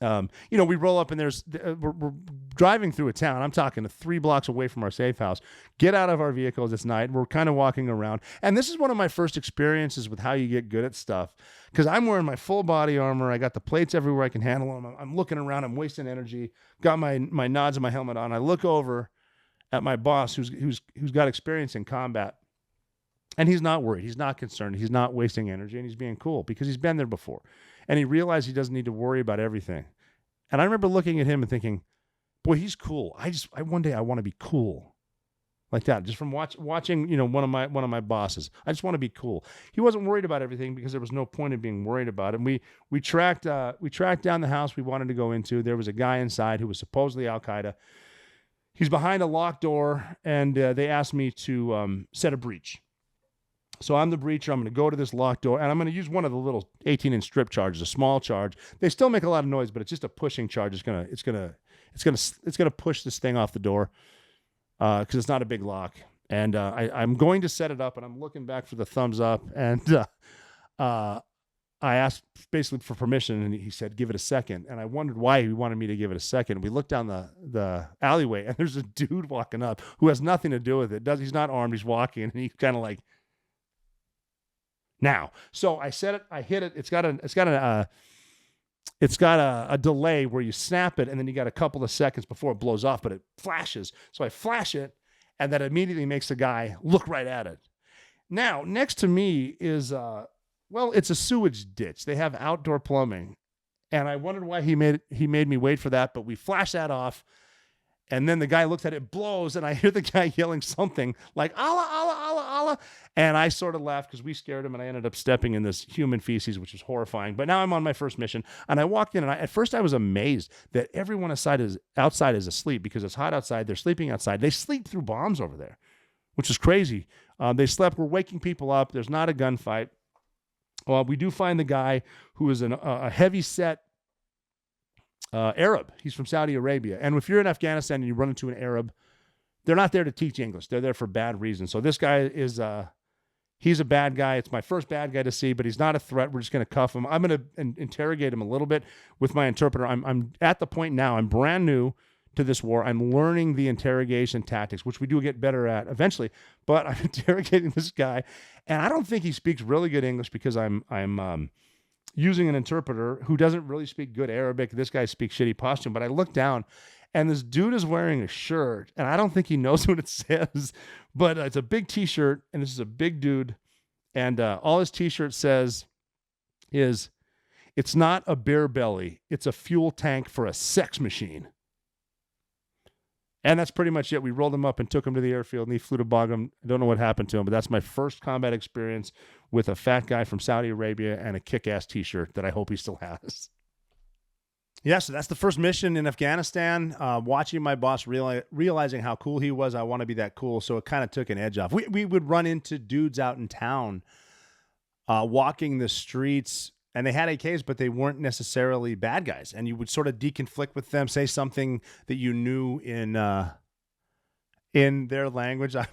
S12: We roll up, and we're driving through a town. I'm talking 3 blocks away from our safe house. Get out of our vehicles this night. We're kind of walking around. And this is one of my first experiences with how you get good at stuff, because I'm wearing my full body armor. I got the plates everywhere I can handle them. I'm looking around. I'm wasting energy. Got my nods and my helmet on. I look over at my boss who's got experience in combat. And he's not worried. He's not concerned. He's not wasting energy, and he's being cool because he's been there before. And he realized he doesn't need to worry about everything. And I remember looking at him and thinking, boy, he's cool. One day I want to be cool. Like that, just from watching, one of my bosses. I just want to be cool. He wasn't worried about everything because there was no point in being worried about it. And we tracked down the house we wanted to go into. There was a guy inside who was supposedly Al-Qaeda. He's behind a locked door, and they asked me to set a breach. So I'm the breacher. I'm going to go to this locked door, and I'm going to use one of the little 18-inch strip charges, a small charge. They still make a lot of noise, but it's just a pushing charge. It's gonna push this thing off the door. Because it's not a big lock. And I'm going to set it up, and I'm looking back for the thumbs up. And I asked basically for permission, and he said, give it a second. And I wondered why he wanted me to give it a second. We looked down the alleyway, and there's a dude walking up who has nothing to do with it. He's not armed. He's walking, and he's kind of like, now. So I set it. I hit it. It's got a delay where you snap it, and then you got a couple of seconds before it blows off, but it flashes. So I flash it, and that immediately makes the guy look right at it. Now, next to me is, it's a sewage ditch. They have outdoor plumbing, and I wondered why he made me wait for that, but we flash that off, and then the guy looks at it, blows, and I hear the guy yelling something like, Allah, Allah, Allah, Allah. And I sort of laughed because we scared him, and I ended up stepping in this human feces, which was horrifying. But now I'm on my first mission, and I walked in, and at first I was amazed that everyone outside is asleep because it's hot outside. They're sleeping outside. They sleep through bombs over there, which is crazy. They slept. We're waking people up. There's not a gunfight. Well, we do find the guy who is a heavy-set Arab. He's from Saudi Arabia. And if you're in Afghanistan and you run into an Arab, they're not there to teach English. They're there for bad reasons. So this guy is, he's a bad guy. It's my first bad guy to see, but he's not a threat. We're just going to cuff him. I'm going to interrogate him a little bit with my interpreter. I'm at the point now, I'm brand new to this war. I'm learning the interrogation tactics, which we do get better at eventually, but I'm interrogating this guy, and I don't think he speaks really good English because I'm using an interpreter who doesn't really speak good Arabic. This guy speaks shitty Pashtun, but I look down, and this dude is wearing a shirt, and I don't think he knows what it says, but it's a big T-shirt, and this is a big dude, and all his T-shirt says is, it's not a beer belly, it's a fuel tank for a sex machine. And that's pretty much it. We rolled him up and took him to the airfield, and he flew to Bagram. I don't know what happened to him, but that's my first combat experience with a fat guy from Saudi Arabia and a kick-ass T-shirt that I hope he still has. Yeah, so that's the first mission in Afghanistan. Watching my boss realizing how cool he was, I want to be that cool, so it kind of took an edge off. We would run into dudes out in town walking the streets, and they had AKs, but they weren't necessarily bad guys. And you would sort of deconflict with them, say something that you knew in their language. I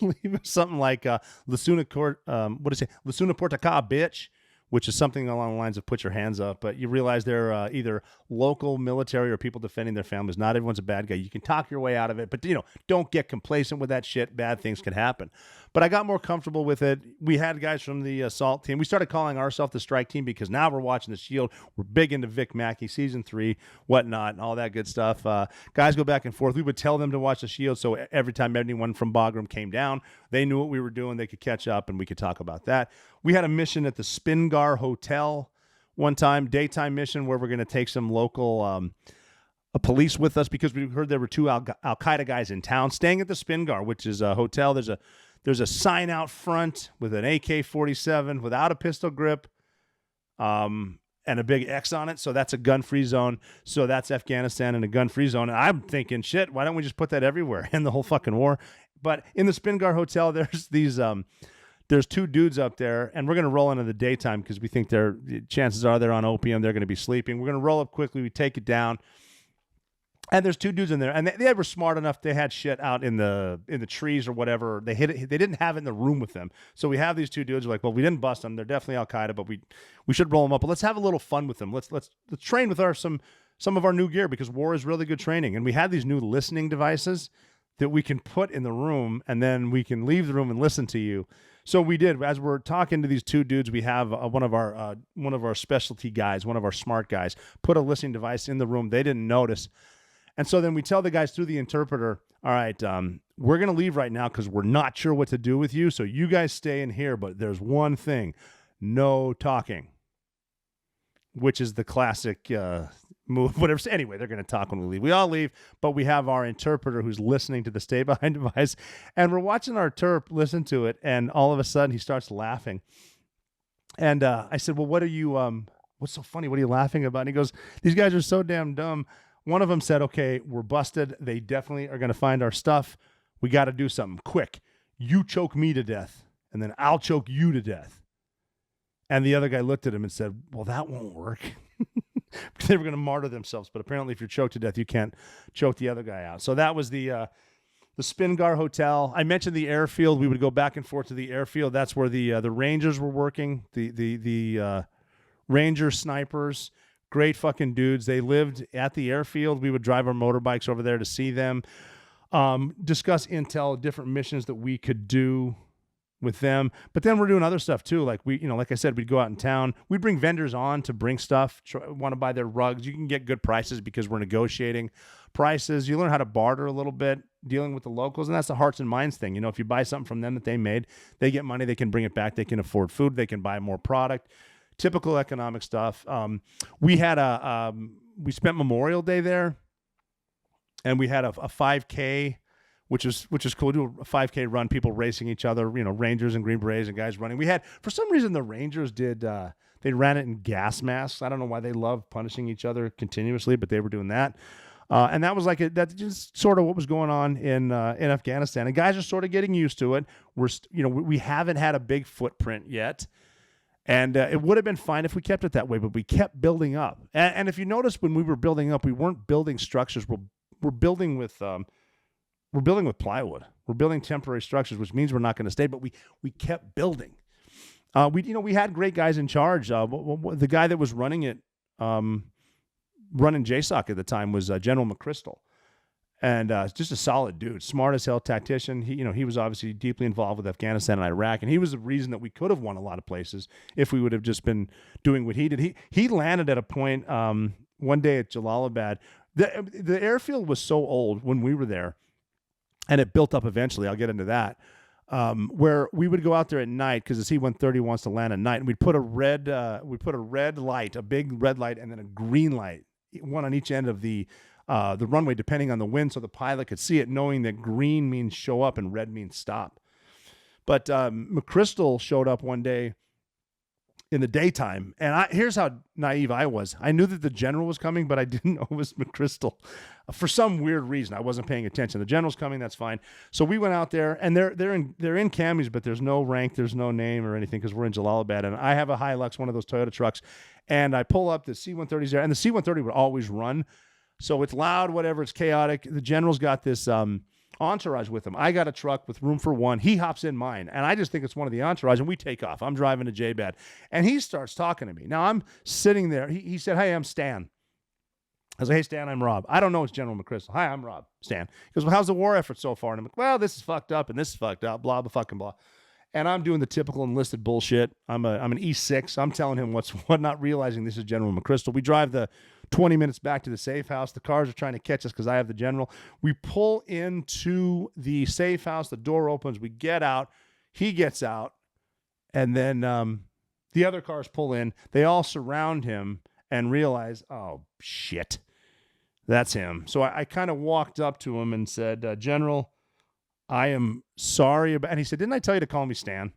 S12: believe it's something like Lasuna Porta Ka, bitch, which is something along the lines of put your hands up. But you realize they're either local military or people defending their families. Not everyone's a bad guy. You can talk your way out of it, but don't get complacent with that shit. Bad things can happen. But I got more comfortable with it. We had guys from the assault team. We started calling ourselves the strike team because now we're watching The Shield. We're big into Vic Mackey, season 3, whatnot, and all that good stuff. Guys go back and forth. We would tell them to watch The Shield, so every time anyone from Bagram came down, they knew what we were doing. They could catch up, and we could talk about that. We had a mission at the Spingar Hotel one time, daytime mission, where we're going to take some local police with us because we heard there were 2 Al-Qaeda guys in town staying at the Spingar, which is a hotel. There's a sign out front with an AK-47 without a pistol grip and a big X on it. So that's a gun-free zone. So that's Afghanistan in a gun-free zone. And I'm thinking, shit, why don't we just put that everywhere in the whole fucking war? But in the Spingar Hotel, there's 2 dudes up there, and we're going to roll into the daytime because we think chances are they're on opium. They're going to be sleeping. We're going to roll up quickly. We take it down. And there's 2 dudes in there, and they were smart enough. They had shit out in the trees or whatever. They hid it. They didn't have it in the room with them. So we have these 2 dudes. We're like, well, we didn't bust them. They're definitely Al Qaeda, but we should roll them up. But let's have a little fun with them. Let's train with some of our new gear because war is really good training. And we had these new listening devices that we can put in the room, and then we can leave the room and listen to you. So we did. As we're talking to these 2 dudes, we have one of our specialty guys, one of our smart guys, put a listening device in the room. They didn't notice. And so then we tell the guys through the interpreter, all right, we're going to leave right now because we're not sure what to do with you. So you guys stay in here, but there's one thing, no talking, which is the classic move, whatever. Anyway, they're going to talk when we leave. We all leave, but we have our interpreter who's listening to the stay behind device, and we're watching our terp listen to it, and all of a sudden he starts laughing. And I said, well, what are you, what's so funny? What are you laughing about? And he goes, these guys are so damn dumb. One of them said, okay, we're busted. They definitely are going to find our stuff. We got to do something quick. You choke me to death, and then I'll choke you to death. And the other guy looked at him and said, well, that won't work. They were going to martyr themselves, but apparently if you're choked to death, you can't choke the other guy out. So that was the Spingar Hotel. I mentioned the airfield. We would go back and forth to the airfield. That's where the Rangers were working, the Ranger snipers, great fucking dudes. They lived at the airfield. We would drive our motorbikes over there to see them, discuss intel, different missions that we could do with them. But then we're doing other stuff too. Like like I said, we'd go out in town. We'd bring vendors on to bring stuff, want to buy their rugs. You can get good prices because we're negotiating prices. You learn how to barter a little bit, dealing with the locals. And that's the hearts and minds thing. If you buy something from them that they made, they get money, they can bring it back. They can afford food. They can buy more product. Typical economic stuff. We spent Memorial Day there, and we had a 5K, which is cool. Do a 5K run, people racing each other, Rangers and Green Berets and guys running. We had, for some reason, the Rangers did, they ran it in gas masks. I don't know why they love punishing each other continuously, but they were doing that. And that was that's just sort of what was going on in Afghanistan. And guys are sort of getting used to it. We haven't had a big footprint yet. And it would have been fine if we kept it that way, but we kept building up. And if you notice, when we were building up, we weren't building structures. We're building with plywood. We're building temporary structures, which means we're not going to stay. But we kept building. We had great guys in charge. The guy that was running it, running JSOC at the time, was General McChrystal. And just a solid dude, smart as hell tactician. He was obviously deeply involved with Afghanistan and Iraq, and he was the reason that we could have won a lot of places if we would have just been doing what he did. He landed at a point one day at Jalalabad. The airfield was so old when we were there, and it built up eventually. I'll get into that. Where we would go out there at night because the C-130 wants to land at night, and we'd put a red light, a big red light, and then a green light, one on each end of the runway, depending on the wind, so the pilot could see it, knowing that green means show up and red means stop. But McChrystal showed up one day in the daytime, and here's how naive I was. I knew that the general was coming, but I didn't know it was McChrystal. For some weird reason, I wasn't paying attention. The general's coming, that's fine. So we went out there, and they're in camis, but there's no rank, there's no name or anything because we're in Jalalabad, and I have a Hilux, one of those Toyota trucks, and I pull up, the C-130's there, and the C-130 would always run. So it's loud, whatever, it's chaotic. The general's got this entourage with him. I got a truck with room for one. He hops in mine, and I just think it's one of the entourage, and we take off. I'm driving to JBAD, and he starts talking to me. Now, I'm sitting there. He said, hey, I'm Stan. I was like, hey, Stan, I'm Rob. I don't know it's General McChrystal. Hi, I'm Rob. Stan. He goes, well, how's the war effort so far? And I'm like, well, this is fucked up, and this is fucked up, blah, blah, fucking blah. And I'm doing the typical enlisted bullshit. I'm an E6. I'm telling him what's what, not realizing this is General McChrystal. We drive the 20 minutes back to the safe house. The cars are trying to catch us because I have the general. We pull into the safe house. The door opens. We get out. He gets out. And then the other cars pull in. They all surround him and realize, oh, shit, that's him. So I kind of walked up to him and said, General, I am sorry about, and he said, didn't I tell you to call me Stan?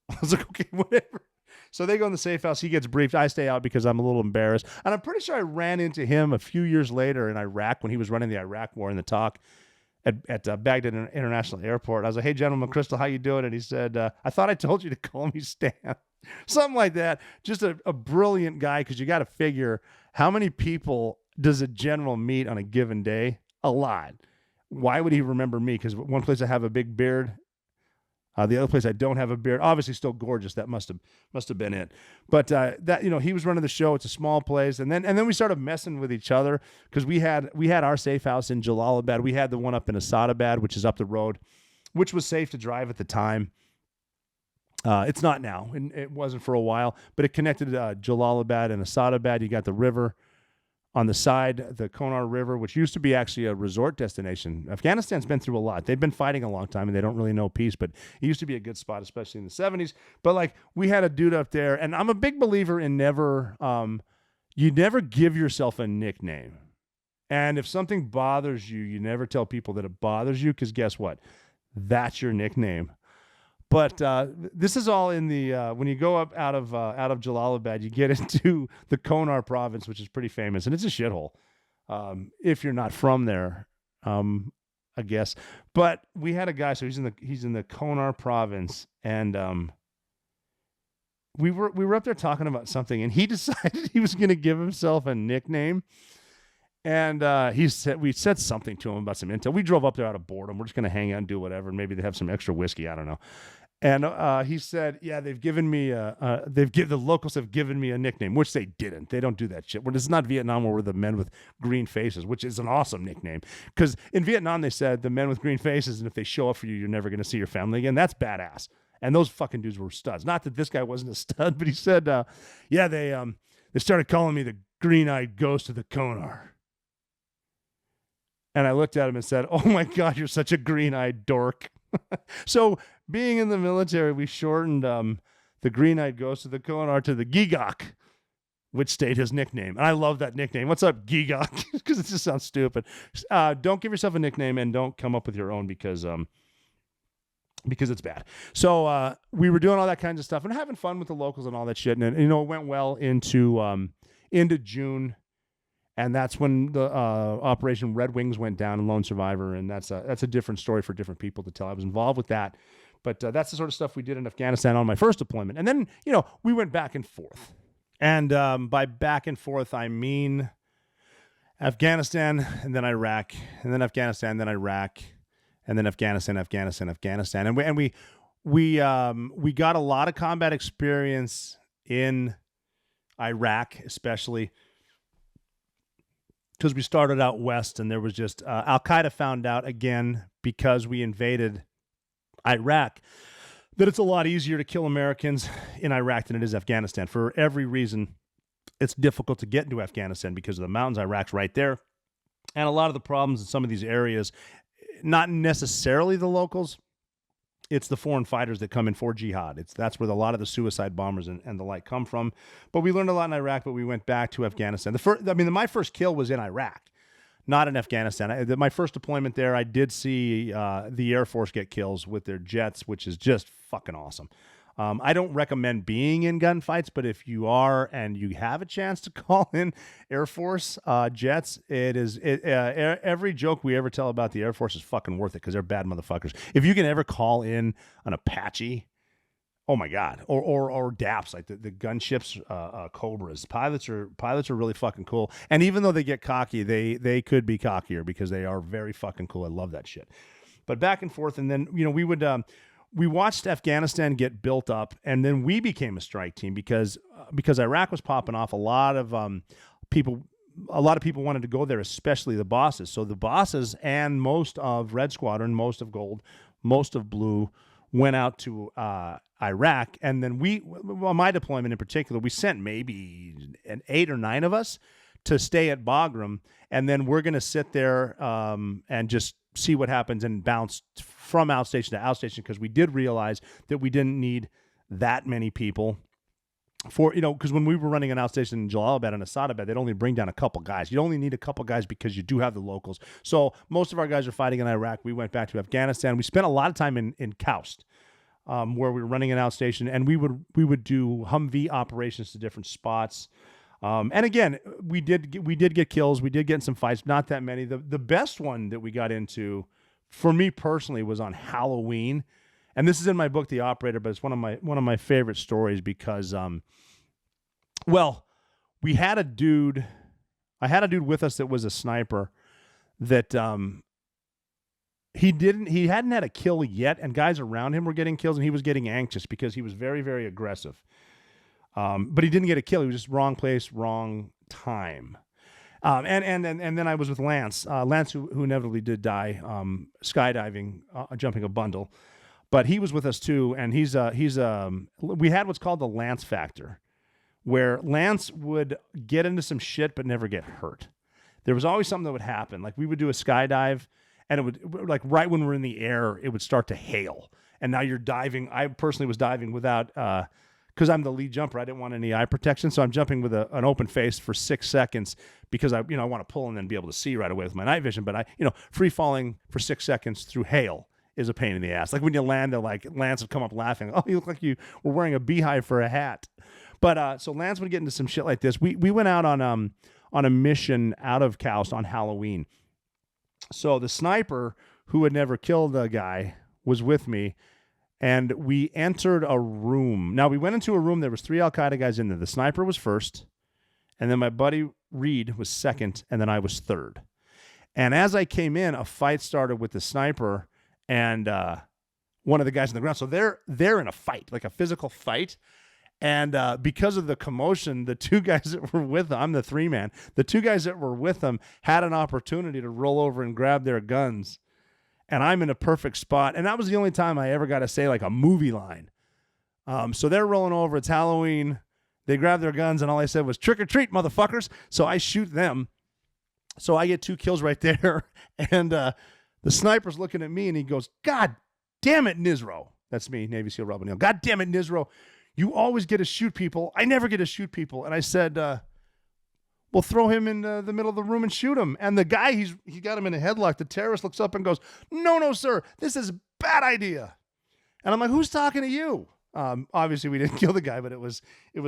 S12: I was like, okay, whatever. So they go in the safe house. He gets briefed. I stay out because I'm a little embarrassed. And I'm pretty sure I ran into him a few years later in Iraq when he was running the Iraq war in the talk at Baghdad International Airport. I was like, hey, General McChrystal, how you doing? And he said, I thought I told you to call me Stan. Something like that. Just a brilliant guy, because you got to figure, how many people does a general meet on a given day? A lot. Why would he remember me? Because one place I have a big beard. The other place I don't have a beard. Obviously still gorgeous. That must have been it. But that, he was running the show. It's a small place. And then we started messing with each other because we had our safe house in Jalalabad. We had the one up in Asadabad, which is up the road, which was safe to drive at the time. It's not now, and it wasn't for a while, but it connected Jalalabad and Asadabad. You got the river on the side, the Konar River, which used to be actually a resort destination. Afghanistan's been through a lot. They've been fighting a long time, and they don't really know peace, but it used to be a good spot, especially in the 70s. But, like, we had a dude up there, and I'm a big believer in you never give yourself a nickname. And if something bothers you, you never tell people that it bothers you, because guess what? That's your nickname. But this is all in the when you go up out of Jalalabad, you get into the Konar province, which is pretty famous, and it's a shithole if you're not from there, I guess. But we had a guy, so he's in the Konar province, and we were up there talking about something, and he decided he was going to give himself a nickname. And we said something to him about some intel. We drove up there out of boredom. We're just going to hang out and do whatever. And maybe they have some extra whiskey. I don't know. And he said, yeah, they've given me the locals have given me a nickname, which they didn't. They don't do that shit. Well, it's not Vietnam where we're the men with green faces, which is an awesome nickname. Because in Vietnam, they said the men with green faces, and if they show up for you, you're never going to see your family again. That's badass. And those fucking dudes were studs. Not that this guy wasn't a stud, but he said, yeah, they started calling me the green-eyed ghost of the Konar. And I looked at him and said, oh, my God, you're such a green-eyed dork. So being in the military, we shortened the green-eyed ghost of the Konar to the Gigok, which stayed his nickname. And I love that nickname. What's up, Gigok? Because it just sounds stupid. Don't give yourself a nickname, and don't come up with your own because it's bad. So we were doing all that kinds of stuff and having fun with the locals and all that shit. And it went well into June. And that's when the Operation Red Wings went down in Lone Survivor, and that's a different story for different people to tell. I was involved with that, but that's the sort of stuff we did in Afghanistan on my first deployment. And then, we went back and forth. And by back and forth, I mean Afghanistan, and then Iraq, and then Afghanistan, then Iraq, and then Afghanistan. And we got a lot of combat experience in Iraq, especially because we started out west, and there was just Al-Qaeda found out again, because we invaded Iraq, that it's a lot easier to kill Americans in Iraq than it is Afghanistan. For every reason, it's difficult to get into Afghanistan because of the mountains. Iraq's right there. And a lot of the problems in some of these areas, not necessarily the locals, it's the foreign fighters that come in for jihad. That's where a lot of the suicide bombers and the like come from. But we learned a lot in Iraq, but we went back to Afghanistan. My first kill was in Iraq, not in Afghanistan. My first deployment there, I did see the Air Force get kills with their jets, which is just fucking awesome. I don't recommend being in gunfights, but if you are and you have a chance to call in Air Force jets, every joke we ever tell about the Air Force is fucking worth it, because they're bad motherfuckers. If you can ever call in an Apache, oh my God, or DAPs, like the gunships, Cobras, pilots are really fucking cool. And even though they get cocky, they could be cockier, because they are very fucking cool. I love that shit. But back and forth, and then we watched Afghanistan get built up, and then we became a strike team because Iraq was popping off. A lot of people wanted to go there, especially the bosses. So the bosses and most of Red Squadron, most of Gold, most of Blue went out to Iraq. And then my deployment in particular, we sent maybe 8 or 9 of us to stay at Bagram, and then we're going to sit there and just see what happens and bounce from outstation to outstation, because we did realize that we didn't need that many people for, because when we were running an outstation in Jalalabad and Asadabad, they'd only bring down a couple guys. You only need a couple guys because you do have the locals. So most of our guys are fighting in Iraq. We went back to Afghanistan. We spent a lot of time in Khoust, where we were running an outstation, and we would do Humvee operations to different spots. And again, we did get kills. We did get in some fights, not that many. The best one that we got into, for me personally, was on Halloween. And this is in my book, The Operator, but it's one of my favorite stories because, we had a dude. I had a dude with us that was a sniper that he hadn't had a kill yet, and guys around him were getting kills, and he was getting anxious because he was very, very aggressive. But he didn't get a kill. He was just wrong place, wrong time. And then I was with Lance. Lance, who inevitably did die, skydiving, jumping a bundle. But he was with us too, and we had what's called the Lance factor,
S6: where Lance would get into some shit but never get hurt. There was always something that would happen. Like we would do a skydive, and it would, like right when we're in the air, it would start to hail. And now you're diving. I personally was diving without, because I'm the lead jumper. I didn't want any eye protection, so I'm jumping with an open face for 6 seconds because I want to pull and then be able to see right away with my night vision. But free falling for 6 seconds through hail is a pain in the ass. Like when you land, they're like, Lance would come up laughing. Oh, you look like you were wearing a beehive for a hat. But so Lance would get into some shit like this. We went out on a mission out of Coast on Halloween. So the sniper who had never killed a guy was with me, and we entered a room. Now, we went into a room. There was 3 Al-Qaeda guys in there. The sniper was first, and then my buddy Reed was second, and then I was third. And as I came in, a fight started with the sniper and one of the guys on the ground. So they're in a fight, like a physical fight. And because of the commotion, the 2 guys that were with them, I'm the 3-man, the 2 guys that were with them had an opportunity to roll over and grab their guns. And I'm in a perfect spot. And that was the only time I ever got to say like a movie line. So they're rolling over. It's Halloween. They grab their guns, and all I said was, trick or treat, motherfuckers. So I shoot them. So I get 2 kills right there. And the sniper's looking at me, and he goes, God damn it, Nizro. That's me, Navy SEAL Rob O'Neill. God damn it, Nizro. You always get to shoot people. I never get to shoot people. And I said, well, throw him in the middle of the room and shoot him. And the guy, he got him in a headlock. The terrorist looks up and goes, no, sir, this is a bad idea. And I'm like, who's talking to you? Obviously, we didn't kill the guy, but it was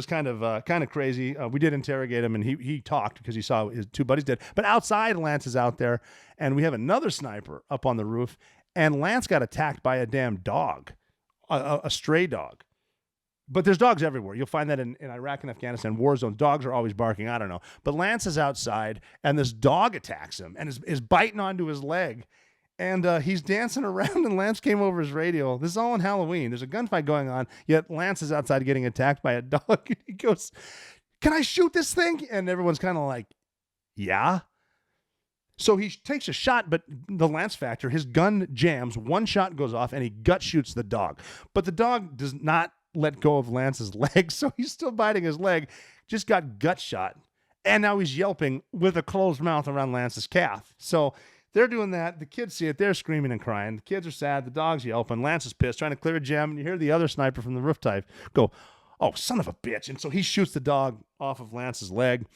S6: kind of crazy. We did interrogate him, and he talked because he saw his 2 buddies dead. But outside, Lance is out there, and we have another sniper up on the roof, and Lance got attacked by a damn dog, a stray dog. But there's dogs everywhere. You'll find that in Iraq and Afghanistan war zones. Dogs are always barking. I don't know. But Lance is outside, and this dog attacks him and is biting onto his leg. And he's dancing around, and Lance came over his radio. This is all on Halloween. There's a gunfight going on, yet Lance is outside getting attacked by a dog. He goes, can I shoot this thing? And everyone's kind of like, yeah. So he takes a shot, but the Lance factor, his gun jams. 1 shot goes off, and he gut shoots the dog. But the dog does not let go of Lance's leg, so he's still biting his leg, just got gut shot, and now he's yelping with a closed mouth around Lance's calf. So they're doing that. The kids see it. They're screaming and crying. The kids are sad. The dog's yelping. Lance is pissed, trying to clear a gem, and you hear the other sniper from the rooftop go, oh, son of a bitch. And so he shoots the dog off of Lance's leg.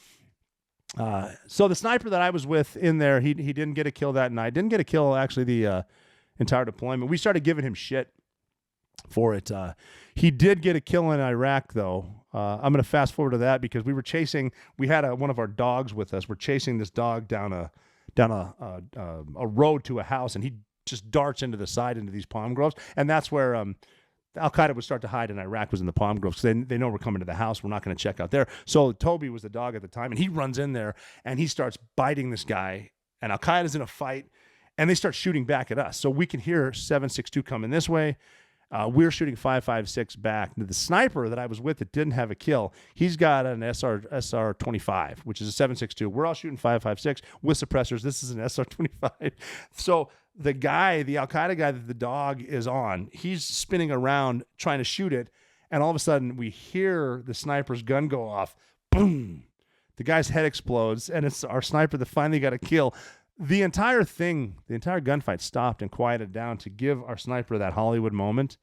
S6: So the sniper that I was with in there, he didn't get a kill that night. Didn't get a kill, actually, the entire deployment. We started giving him shit for it. He did get a kill in Iraq, though. I'm going to fast forward to that because we had one of our dogs with us. We're chasing this dog down a road to a house, and he just darts into the side into these palm groves. And that's where Al-Qaeda would start to hide in Iraq, was in the palm groves, because they know we're coming to the house. We're not going to check out there. So Toby was the dog at the time, and he runs in there, and he starts biting this guy, and Al-Qaeda's in a fight, and they start shooting back at us. So we can hear 7.62 coming this way. We're shooting 5.56 back. The sniper that I was with that didn't have a kill, he's got an SR-25, which is a 7.62. We're all shooting 5.56 with suppressors. This is an SR-25. So the Al-Qaeda guy that the dog is on, he's spinning around trying to shoot it, and all of a sudden we hear the sniper's gun go off. Boom! The guy's head explodes, and it's our sniper that finally got a kill. The entire gunfight stopped and quieted down to give our sniper that Hollywood moment.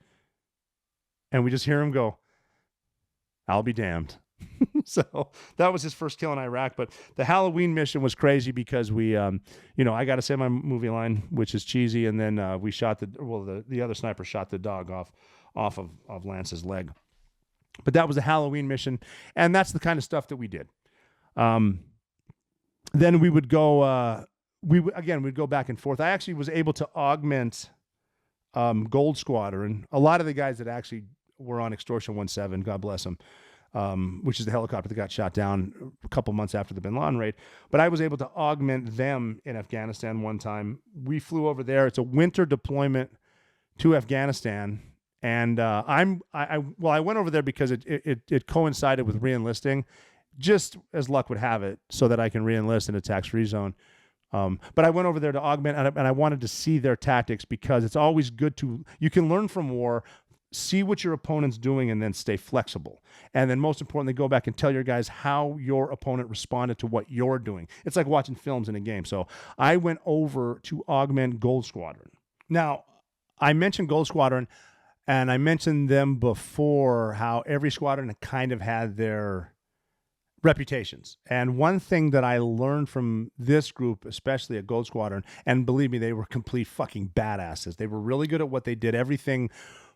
S6: And we just hear him go, I'll be damned. So that was his first kill in Iraq. But the Halloween mission was crazy because we, I got to say my movie line, which is cheesy. And then we shot the other sniper shot the dog off of Lance's leg. But that was a Halloween mission. And that's the kind of stuff that we did. Then we would go, we'd go back and forth. I actually was able to augment Gold Squadron. A lot of the guys that actually were on Extortion 17, God bless them, which is the helicopter that got shot down a couple months after the Bin Laden raid. But I was able to augment them in Afghanistan one time. We flew over there. It's a winter deployment to Afghanistan. And I went over there because it coincided with re-enlisting, just as luck would have it, so that I can re-enlist in a tax-free zone. But I went over there to augment, and I wanted to see their tactics because it's always good you can learn from war see what your opponent's doing and then stay flexible. And then most importantly, go back and tell your guys how your opponent responded to what you're doing. It's like watching films in a game. So I went over to augment Gold Squadron. Now, I mentioned Gold Squadron, and I mentioned them before, how every squadron kind of had their reputations. And one thing that I learned from this group, especially at Gold Squadron, and believe me, they were complete fucking badasses. They were really good at what they did. Everything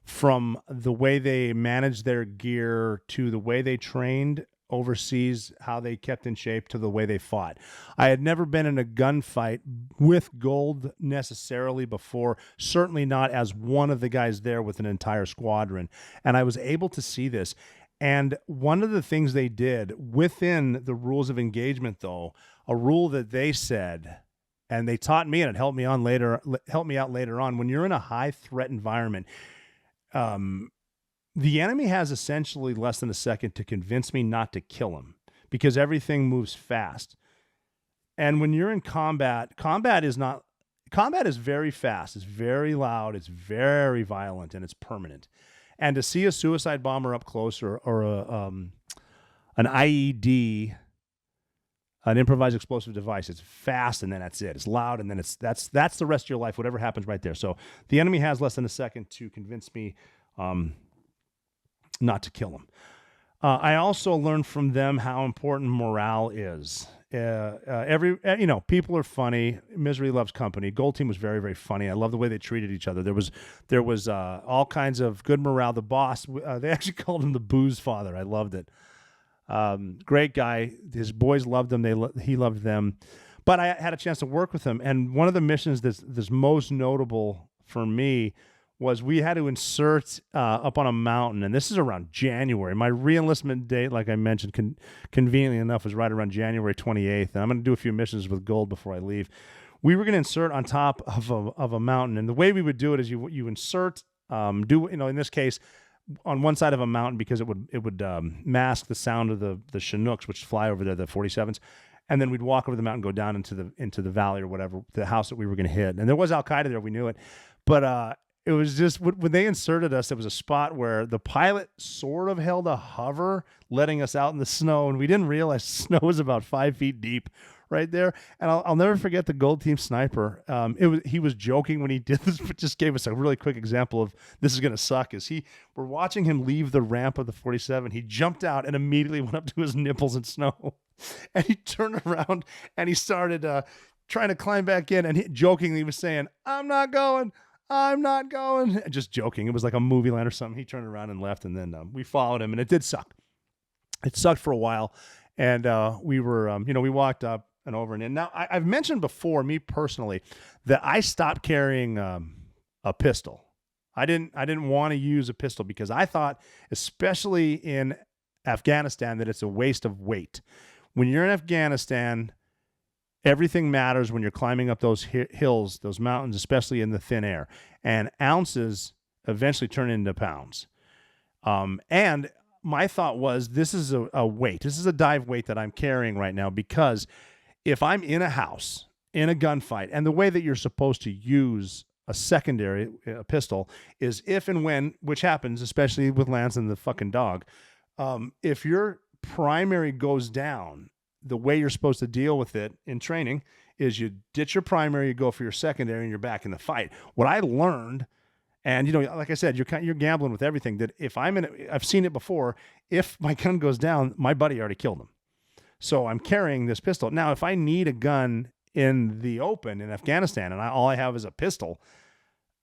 S6: from the way they managed their gear to the way they trained overseas, how they kept in shape, to the way they fought. I had never been in a gunfight with Gold necessarily before, certainly not as one of the guys there with an entire squadron. And I was able to see this. And one of the things they did within the rules of engagement, though, a rule that they said, and they taught me, and it helped me out later on, when you're in a high threat environment, the enemy has essentially less than a second to convince me not to kill him, because everything moves fast. And when you're in combat, combat is very fast, it's very loud, it's very violent, and it's permanent. And to see a suicide bomber up close, or an IED, an improvised explosive device, it's fast, and then that's it. It's loud, and then that's the rest of your life, whatever happens right there. So the enemy has less than a second to convince me not to kill him. I also learned from them how important morale is. People are funny. Misery loves company. Gold Team was very, very funny. I love the way they treated each other. There was all kinds of good morale. The boss, they actually called him the Booze Father. I loved it. Great guy. His boys loved him. He loved them. But I had a chance to work with him. And one of the missions that's most notable for me was we had to insert up on a mountain, and this is around January. My re-enlistment date, like I mentioned, conveniently enough, was right around January 28th, and I'm going to do a few missions with Gold before I leave. We were going to insert on top of a mountain, and the way we would do it is you insert, in this case, on one side of a mountain, because it would mask the sound of the Chinooks, which fly over there, the 47s. And then we'd walk over the mountain, go down into the valley or whatever, the house that we were going to hit. And there was Al-Qaeda there, we knew it. But it was just, when they inserted us, there was a spot where the pilot sort of held a hover, letting us out in the snow, and we didn't realize snow was about 5 feet deep right there. And I'll never forget the Gold Team sniper. He was joking when he did this, but just gave us a really quick example of this is going to suck. We're watching him leave the ramp of the 47. He jumped out and immediately went up to his nipples in snow. And he turned around and he started trying to climb back in, and jokingly was saying, I'm not going. Just joking. It was like a movie line or something. He turned around and left, and then we followed him, and it did suck. It sucked for a while, and we were, we walked up and over and in. Now, I've mentioned before, me personally, that I stopped carrying a pistol. I didn't want to use a pistol because I thought, especially in Afghanistan, that it's a waste of weight. When you're in Afghanistan, everything matters when you're climbing up those hills, those mountains, especially in the thin air. And ounces eventually turn into pounds. And my thought was, this is a weight. This is a dive weight that I'm carrying right now, because if I'm in a house, in a gunfight, and the way that you're supposed to use a secondary pistol is if and when, which happens, especially with Lance and the fucking dog, if your primary goes down, the way you're supposed to deal with it in training is you ditch your primary, you go for your secondary, and you're back in the fight. What I learned, and like I said, you're gambling with everything. That if I've seen it before. If my gun goes down, my buddy already killed him. So I'm carrying this pistol. Now, if I need a gun in the open in Afghanistan, and all I have is a pistol,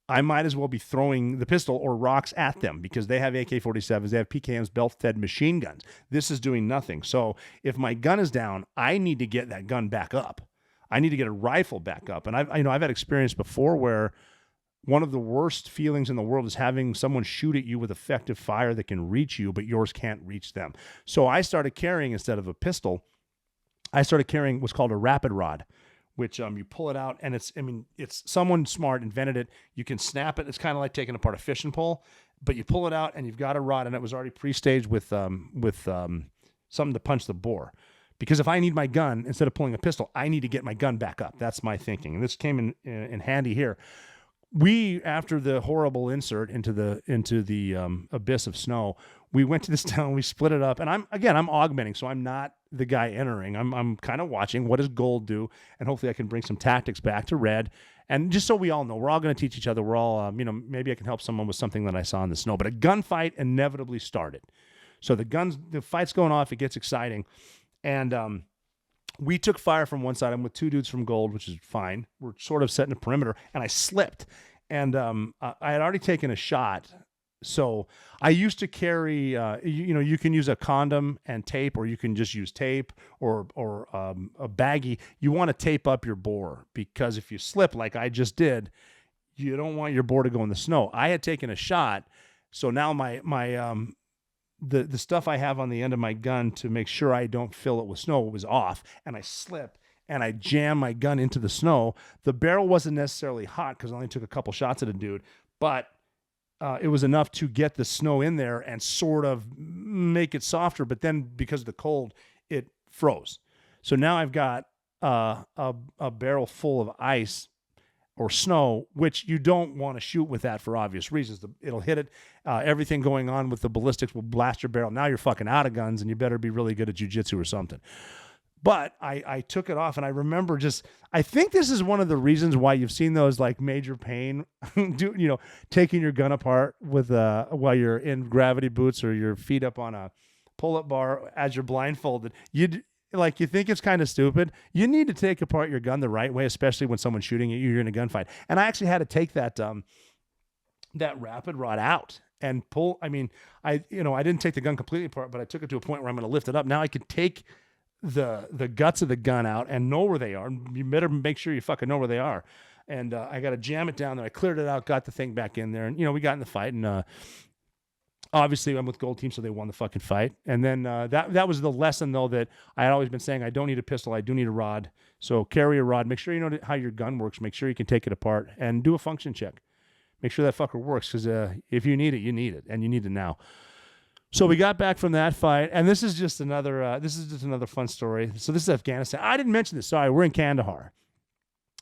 S6: I might as well be throwing the pistol or rocks at them, because they have AK-47s, they have PKMs, belt-fed machine guns. This is doing nothing. So if my gun is down, I need to get that gun back up. I need to get a rifle back up. And I've had experience before where one of the worst feelings in the world is having someone shoot at you with effective fire that can reach you, but yours can't reach them. So I started carrying, instead of a pistol, what's called a rapid rod, which you pull it out, and it's someone smart invented it. You can snap it. It's kind of like taking apart a fishing pole, but you pull it out and you've got a rod, and it was already pre-staged with something to punch the bore. Because if I need my gun, instead of pulling a pistol, I need to get my gun back up. That's my thinking. And this came in handy here. we, after the horrible insert into the abyss of snow, we went to this town, we split it up, and I'm augmenting, so I'm not the guy entering. I'm kind of watching what does gold do, and hopefully I can bring some tactics back to red. And just so we all know, we're all going to teach each other. We're all, maybe I can help someone with something that I saw in the snow. But a gunfight inevitably started. So the fight's going off. It gets exciting. And we took fire from one side. I'm with two dudes from gold, which is fine. We're sort of setting a perimeter. And I slipped. And I had already taken a shot. So I used to carry, you can use a condom and tape, or you can just use tape or a baggie. You want to tape up your bore, because if you slip like I just did, you don't want your bore to go in the snow. I had taken a shot, so now the stuff I have on the end of my gun to make sure I don't fill it with snow was off, and I slipped and I jammed my gun into the snow. The barrel wasn't necessarily hot because I only took a couple shots at a dude, but it was enough to get the snow in there and sort of make it softer. But then because of the cold, it froze. So now I've got a barrel full of ice or snow, which you don't want to shoot with that for obvious reasons. It'll hit it. Everything going on with the ballistics will blast your barrel. Now you're fucking out of guns, and you better be really good at jiu-jitsu or something. But I took it off, and I remember I think this is one of the reasons why you've seen those like Major Payne, taking your gun apart with while you're in gravity boots or your feet up on a pull-up bar as you're blindfolded. You think it's kind of stupid. You need to take apart your gun the right way, especially when someone's shooting at you. You're in a gunfight, and I actually had to take that rapid rod out and pull. I mean, I didn't take the gun completely apart, but I took it to a point where I'm going to lift it up. Now I could take the guts of the gun out and know where they are. You better make sure you fucking know where they are. And I got to jam it down there. I cleared it out, got the thing back in there, and we got in the fight. And obviously, I'm with Gold Team, so they won the fucking fight. And then that was the lesson, though, that I had always been saying: I don't need a pistol, I do need a rod. So carry a rod. Make sure you know how your gun works. Make sure you can take it apart and do a function check. Make sure that fucker works, because if you need it, you need it, and you need it now. So we got back from that fight, and this is just another fun story. So this is Afghanistan. I didn't mention this. Sorry, we're in Kandahar.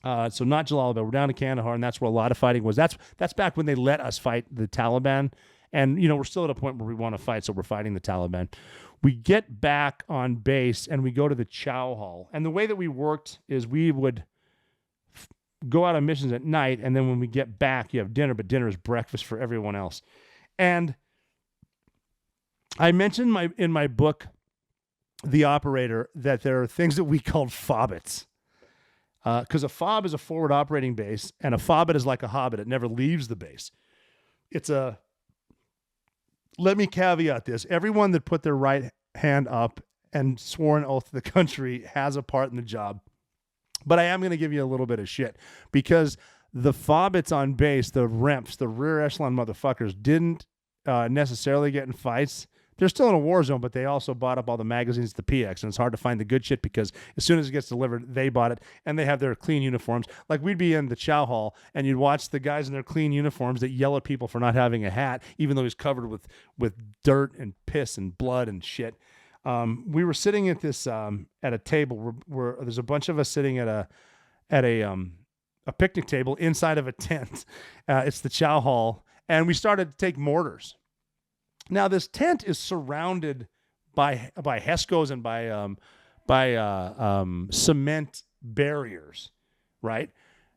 S6: So not Jalalabad. We're down in Kandahar, and that's where a lot of fighting was. That's back when they let us fight the Taliban, and we're still at a point where we want to fight, so we're fighting the Taliban. We get back on base, and we go to the chow hall. And the way that we worked is we would go out on missions at night, and then when we get back, you have dinner, but dinner is breakfast for everyone else. And I mentioned in my book, The Operator, that there are things that we called fobbits. Because a fob is a forward operating base, and a fobbit is like a hobbit. It never leaves the base. Let me caveat this. Everyone that put their right hand up and swore an oath to the country has a part in the job. But I am going to give you a little bit of shit, because the fobbits on base, the REMPs, the rear echelon motherfuckers, didn't necessarily get in fights. They're still in a war zone, but they also bought up all the magazines, the PX, and it's hard to find the good shit, because as soon as it gets delivered, they bought it, and they have their clean uniforms. Like, we'd be in the chow hall, and you'd watch the guys in their clean uniforms that yell at people for not having a hat, even though he's covered with dirt and piss and blood and shit. We were sitting at this at a table where there's a bunch of us sitting at a picnic table inside of a tent. It's the chow hall, and we started to take mortars. Now, this tent is surrounded by Hescos and by cement barriers, right?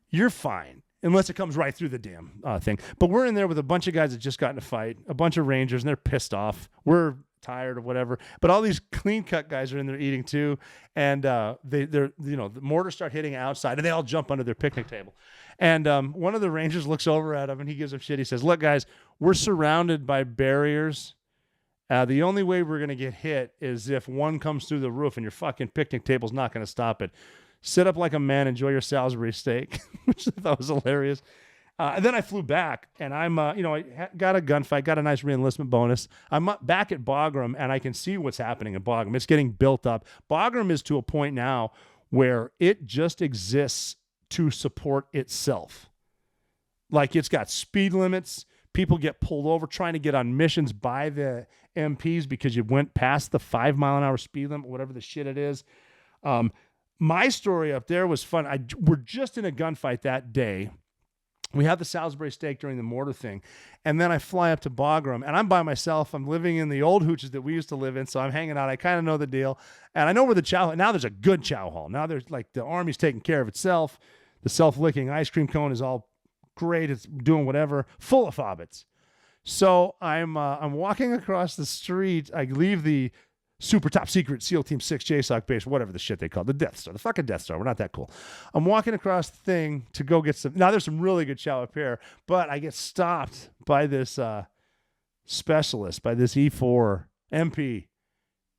S6: You're fine, unless it comes right through the damn thing. But we're in there with a bunch of guys that just got in a fight, a bunch of Rangers, and they're pissed off. We're tired or whatever. But all these clean-cut guys are in there eating too, and they're the mortars start hitting outside, and they all jump under their picnic table. And one of the Rangers looks over at him, and he gives him shit. He says, "Look, guys, we're surrounded by barriers. The only way we're going to get hit is if one comes through the roof, and your fucking picnic table's not going to stop it. Sit up like a man, enjoy your Salisbury steak," which I thought was hilarious. And then I flew back, and I'm, I got a gunfight, got a nice re-enlistment bonus. I'm back at Bagram, and I can see what's happening at Bagram. It's getting built up. Bagram is to a point now where it just exists to support itself. Like, it's got speed limits. People get pulled over trying to get on missions by the MPs because you went past the 5 mile an hour speed limit, whatever the shit it is. My story up there was fun. We're just in a gunfight that day We have the Salisbury steak during the mortar thing. And then I fly up to Bagram, and I'm by myself. I'm living in the old hooches that we used to live in, so I'm hanging out. I kind of know the deal. And I know where the chow, now there's a good chow hall. Now there's like the Army's taking care of itself. The self-licking ice cream cone is all great. It's doing whatever, full of hobbits. So I'm walking across the street. I leave the super top secret SEAL Team 6 JSOC base, whatever the shit they call it, the Death Star, the fucking Death Star. We're not that cool. I'm walking across the thing to go get some. Now there's some really good chow up here, but I get stopped by this specialist, by this E4 MP,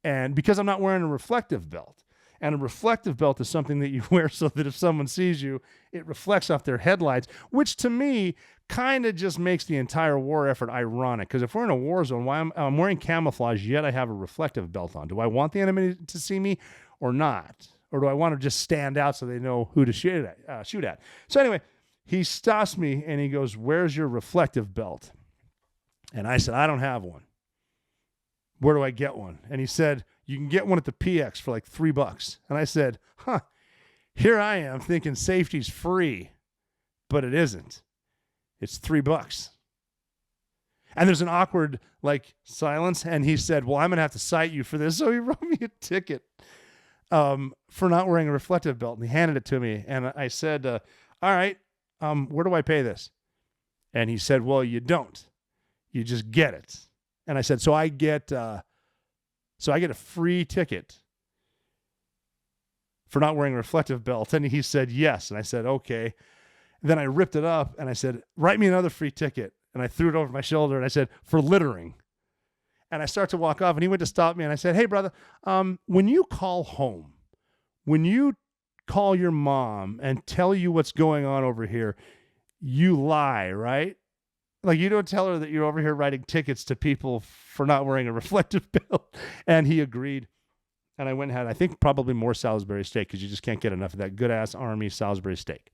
S6: and because I'm not wearing a reflective belt. And a reflective belt is something that you wear so that if someone sees you, it reflects off their headlights, which to me kind of just makes the entire war effort ironic. Because if we're in a war zone, why I'm wearing camouflage, yet I have a reflective belt on. Do I want the enemy to see me or not? Or do I want to just stand out so they know who to shoot at? So anyway, he stops me and he goes, "Where's your reflective belt?" And I said, "I don't have one." "Where do I get one?" And he said, "You can get one at the PX for like $3. And I said, here I am thinking safety's free, but it isn't. It's $3. And there's an awkward silence. And he said, "Well, I'm going to have to cite you for this." So he wrote me a ticket for not wearing a reflective belt. And he handed it to me. And I said, all right, where do I pay this? And he said, "Well, you don't. You just get it." And I said, so I get a free ticket for not wearing a reflective belt. And he said, yes. And I said, okay. And then I ripped it up and I said, write me another free ticket. And I threw it over my shoulder and I said, for littering. And I start to walk off and he went to stop me. And I said, "Hey, brother, when you call home, when you call your mom and tell you what's going on over here, you lie, right? Like, you don't tell her that you're over here writing tickets to people for not wearing a reflective belt." And he agreed. And I went and had, I think, probably more Salisbury steak because you just can't get enough of that good-ass Army Salisbury steak.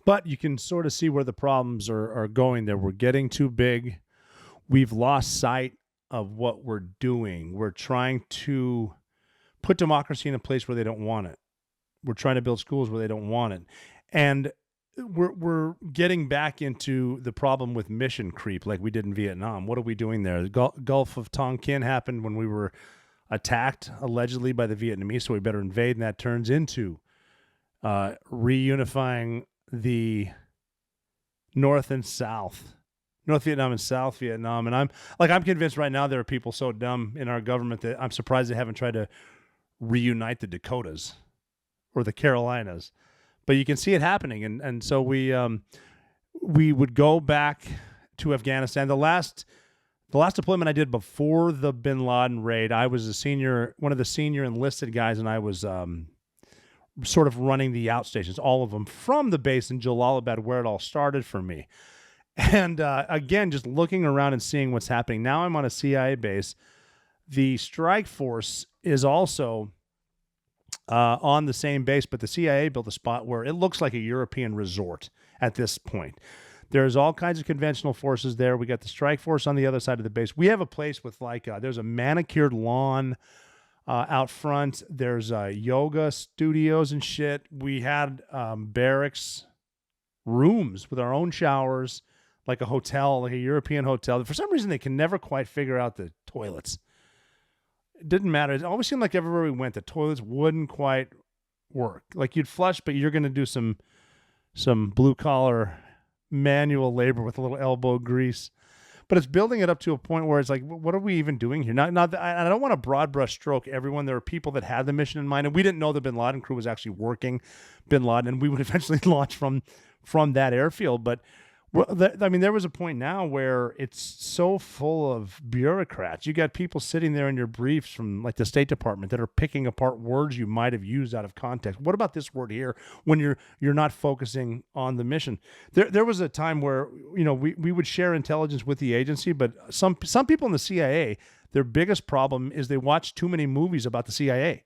S6: But you can sort of see where the problems are going there. We're getting too big. We've lost sight of what we're doing. We're trying to put democracy in a place where they don't want it. We're trying to build schools where they don't want it. And we're getting back into the problem with mission creep like we did in Vietnam. What are we doing there? The Gulf of Tonkin happened when we were attacked allegedly by the Vietnamese, so we better invade, and that turns into reunifying the North and South, North Vietnam and South Vietnam. And I'm convinced right now there are people so dumb in our government that I'm surprised they haven't tried to reunite the Dakotas or the Carolinas. But you can see it happening, and so we would go back to Afghanistan. The last deployment I did before the Bin Laden raid, I was one of the senior enlisted guys, and I was sort of running the outstations, all of them, from the base in Jalalabad, where it all started for me. And again, just looking around and seeing what's happening. Now I'm on a CIA base. The strike force is also on the same base, but the CIA built a spot where it looks like a European resort at this point. There's all kinds of conventional forces there. We got the strike force on the other side of the base. We have a place with there's a manicured lawn out front. There's yoga studios and shit. We had barracks rooms with our own showers, like a hotel, like a European hotel. For some reason, they can never quite figure out the toilets. It didn't matter. It always seemed like everywhere we went, the toilets wouldn't quite work. Like, you'd flush, but you're going to do some blue-collar manual labor with a little elbow grease. But it's building it up to a point where it's like, what are we even doing here? I don't want to broad brush stroke everyone. There are people that had the mission in mind, and we didn't know the Bin Laden crew was actually working Bin Laden, and we would eventually launch from that airfield. But there was a point now where it's so full of bureaucrats. You got people sitting there in your briefs from like the State Department that are picking apart words you might have used out of context. What about this word here when you're not focusing on the mission? There was a time where, we would share intelligence with the agency, but some people in the CIA, their biggest problem is they watch too many movies about the CIA.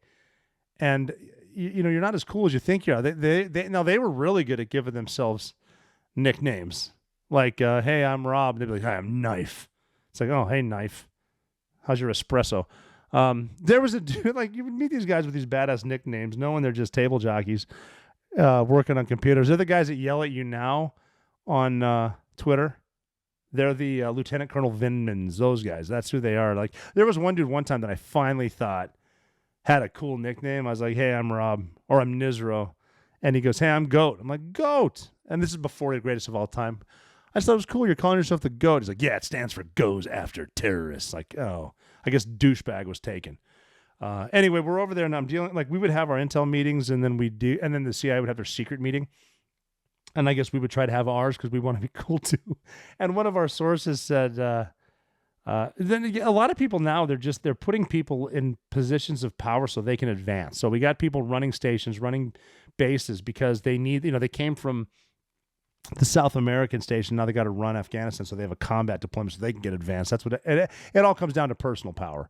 S6: And you're not as cool as you think you are. They were really good at giving themselves nicknames. Like, hey, I'm Rob. They'd be like, hi, I'm Knife. It's like, oh, hey, Knife. How's your espresso? There was a dude, like, you would meet these guys with these badass nicknames, knowing they're just table jockeys working on computers. They're the guys that yell at you now on Twitter. They're the Lieutenant Colonel Vinmans, those guys. That's who they are. Like, there was one dude one time that I finally thought had a cool nickname. I was like, hey, I'm Rob, or I'm Nizro. And he goes, hey, I'm Goat. I'm like, Goat. And this is before the greatest of all time. I just thought it was cool. You're calling yourself the Goat. He's like, yeah, it stands for Goes After Terrorists. Like, oh, I guess douchebag was taken. Anyway, we're over there and I'm dealing, like, we would have our intel meetings and then then the CIA would have their secret meeting. And I guess we would try to have ours because we want to be cool too. And one of our sources said, then again, a lot of people now, they're putting people in positions of power so they can advance. So we got people running stations, running bases because they need, they came from the South American station. Now they got to run Afghanistan. So they have a combat deployment so they can get advanced. That's what it all comes down to, personal power.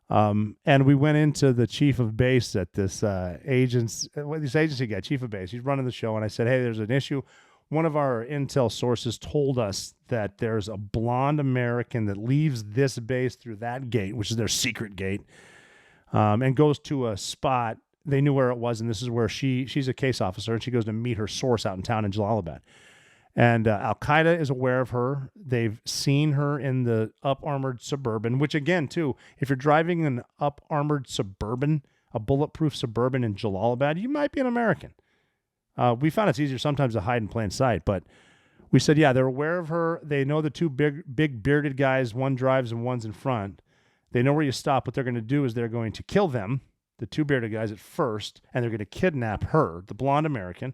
S6: And we went into the chief of base at this agency guy, chief of base. He's running the show. And I said, hey, there's an issue. One of our intel sources told us that there's a blonde American that leaves this base through that gate, which is their secret gate, and goes to a spot. They knew where it was, and this is where she's a case officer, and she goes to meet her source out in town in Jalalabad. And Al-Qaeda is aware of her. They've seen her in the up-armored Suburban, which, again, too, if you're driving an up-armored Suburban, a bulletproof Suburban in Jalalabad, you might be an American. We found it's easier sometimes to hide in plain sight, but we said, yeah, they're aware of her. They know the two big bearded guys, one drives and one's in front. They know where you stop. What they're going to do is they're going to kill them, the two bearded guys at first, and they're going to kidnap her, the blonde American.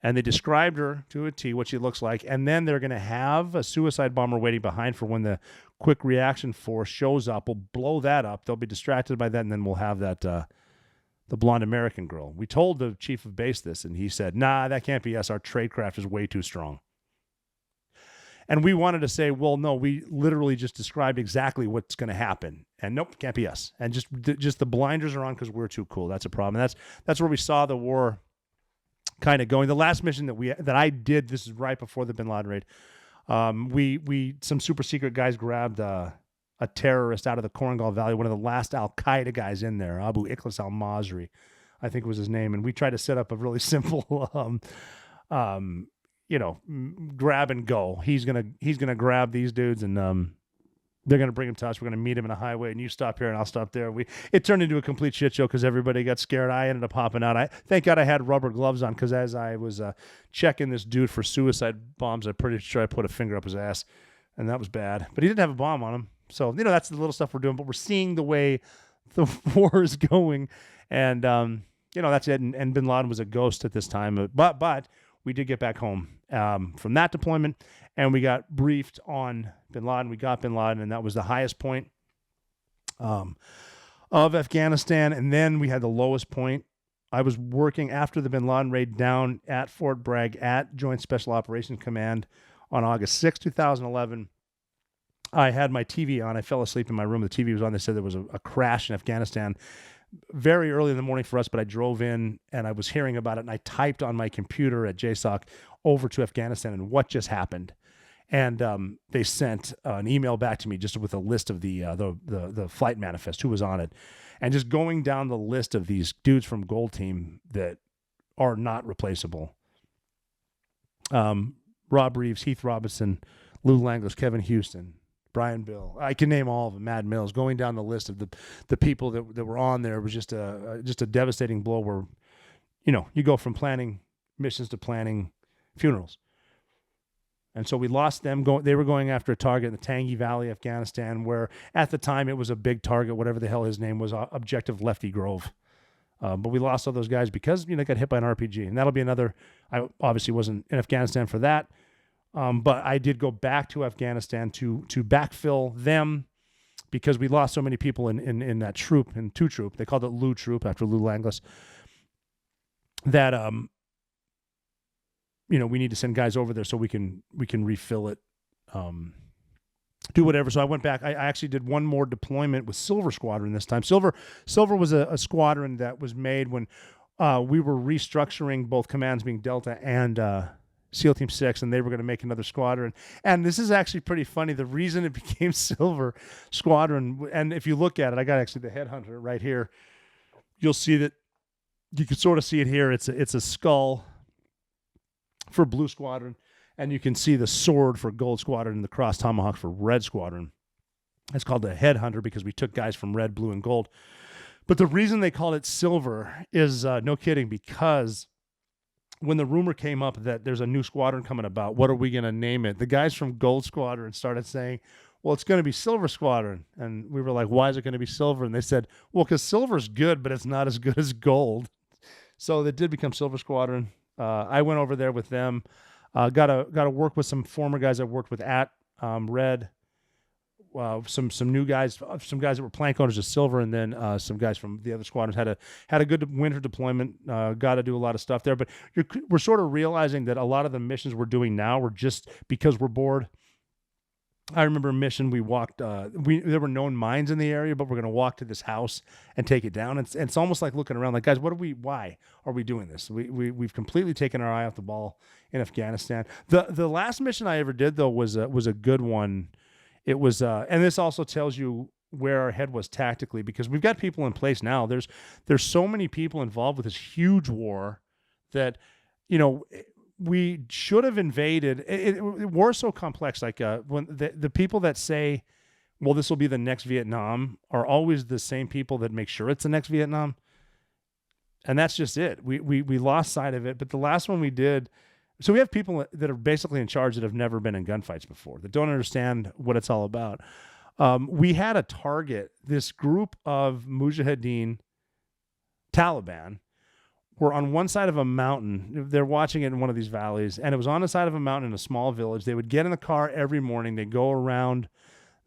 S6: And they described her to a T, what she looks like, and then they're going to have a suicide bomber waiting behind for when the quick reaction force shows up. We'll blow that up. They'll be distracted by that, and then we'll have that the blonde American girl. We told the chief of base this, and he said, nah, that can't be us. Our tradecraft is way too strong. And we wanted to say, well, no, we literally just described exactly what's going to happen. And nope, can't be us. And just the blinders are on because we're too cool. That's a problem. And that's where we saw the war kind of going. The last mission that I did, this is right before the Bin Laden raid. We some super secret guys grabbed a terrorist out of the Korangal Valley, one of the last Al-Qaeda guys in there, Abu Ikhlas al-Masri, I think was his name. And we tried to set up a really simple, grab and go. He's gonna grab these dudes and they're gonna bring him to us. We're gonna meet him in a highway, and you stop here and I'll stop there. It turned into a complete shit show because everybody got scared. I ended up hopping out. Thank God I had rubber gloves on because as I was checking this dude for suicide bombs, I'm pretty sure I put a finger up his ass, and that was bad. But he didn't have a bomb on him. So, that's the little stuff we're doing, but we're seeing the way the war is going. And, that's it. And Bin Laden was a ghost at this time. But we did get back home from that deployment, and we got briefed on Bin Laden. We got Bin Laden, and that was the highest point of Afghanistan. And then we had the lowest point. I was working after the Bin Laden raid down at Fort Bragg at Joint Special Operations Command on August 6, 2011. I had my TV on. I fell asleep in my room. The TV was on. They said there was a crash in Afghanistan very early in the morning for us, but I drove in and I was hearing about it, and I typed on my computer at JSOC over to Afghanistan and what just happened. And they sent an email back to me just with a list of the flight manifest, who was on it, and just going down the list of these dudes from Gold Team that are not replaceable. Rob Reeves, Heath Robinson, Lou Langlis, Kevin Houston, Brian Bill. I can name all of them. Mad Mills. Going down the list of the people that were on there was just a devastating blow. Where, you go from planning missions to planning funerals, and so we lost them. They were going after a target in the Tangi Valley, Afghanistan, where at the time it was a big target, whatever the hell his name was, Objective Lefty Grove. But we lost all those guys because they got hit by an RPG, and that'll be another. I obviously wasn't in Afghanistan for that. But I did go back to Afghanistan to backfill them because we lost so many people in that troop, in 2 Troop. They called it Lou Troop after Lou Langlis. That we need to send guys over there so we can refill it, do whatever. So I went back. I actually did one more deployment with Silver Squadron this time. Silver was a squadron that was made when we were restructuring both commands, being Delta and SEAL Team 6, and they were going to make another squadron. And this is actually pretty funny. The reason it became Silver Squadron, and if you look at it, I got actually the headhunter right here. You'll see that you can sort of see it here. It's a skull for Blue Squadron, and you can see the sword for Gold Squadron and the cross tomahawk for Red Squadron. It's called the Headhunter because we took guys from red, blue, and gold. But the reason they called it silver is, no kidding, because when the rumor came up that there's a new squadron coming about, what are we going to name it? The guys from Gold Squadron started saying, well, it's going to be Silver Squadron. And we were like, why is it going to be silver? And they said, well, because silver's good, but it's not as good as gold. So it did become Silver Squadron. I went over there with them. Got to work with some former guys I worked with at Red. Some new guys, some guys that were plank owners of Silver, and then some guys from the other squadrons had a good winter deployment. Got to do a lot of stuff there, but we're sort of realizing that a lot of the missions we're doing now were just because we're bored. I remember a mission we walked. There were known mines in the area, but we're going to walk to this house and take it down. It's almost like looking around, like, guys, why are we doing this? We've completely taken our eye off the ball in Afghanistan. The last mission I ever did though was a good one. It was, and this also tells you where our head was tactically, because we've got people in place now. There's so many people involved with this huge war that, we should have invaded. War is so complex. Like when the people that say, well, this will be the next Vietnam, are always the same people that make sure it's the next Vietnam. And that's just it. We lost sight of it. But the last one we did, so we have people that are basically in charge that have never been in gunfights before, that don't understand what it's all about. We had a target. This group of Mujahideen Taliban were on one side of a mountain. They're watching it in one of these valleys, and it was on the side of a mountain in a small village. They would get in the car every morning. They go around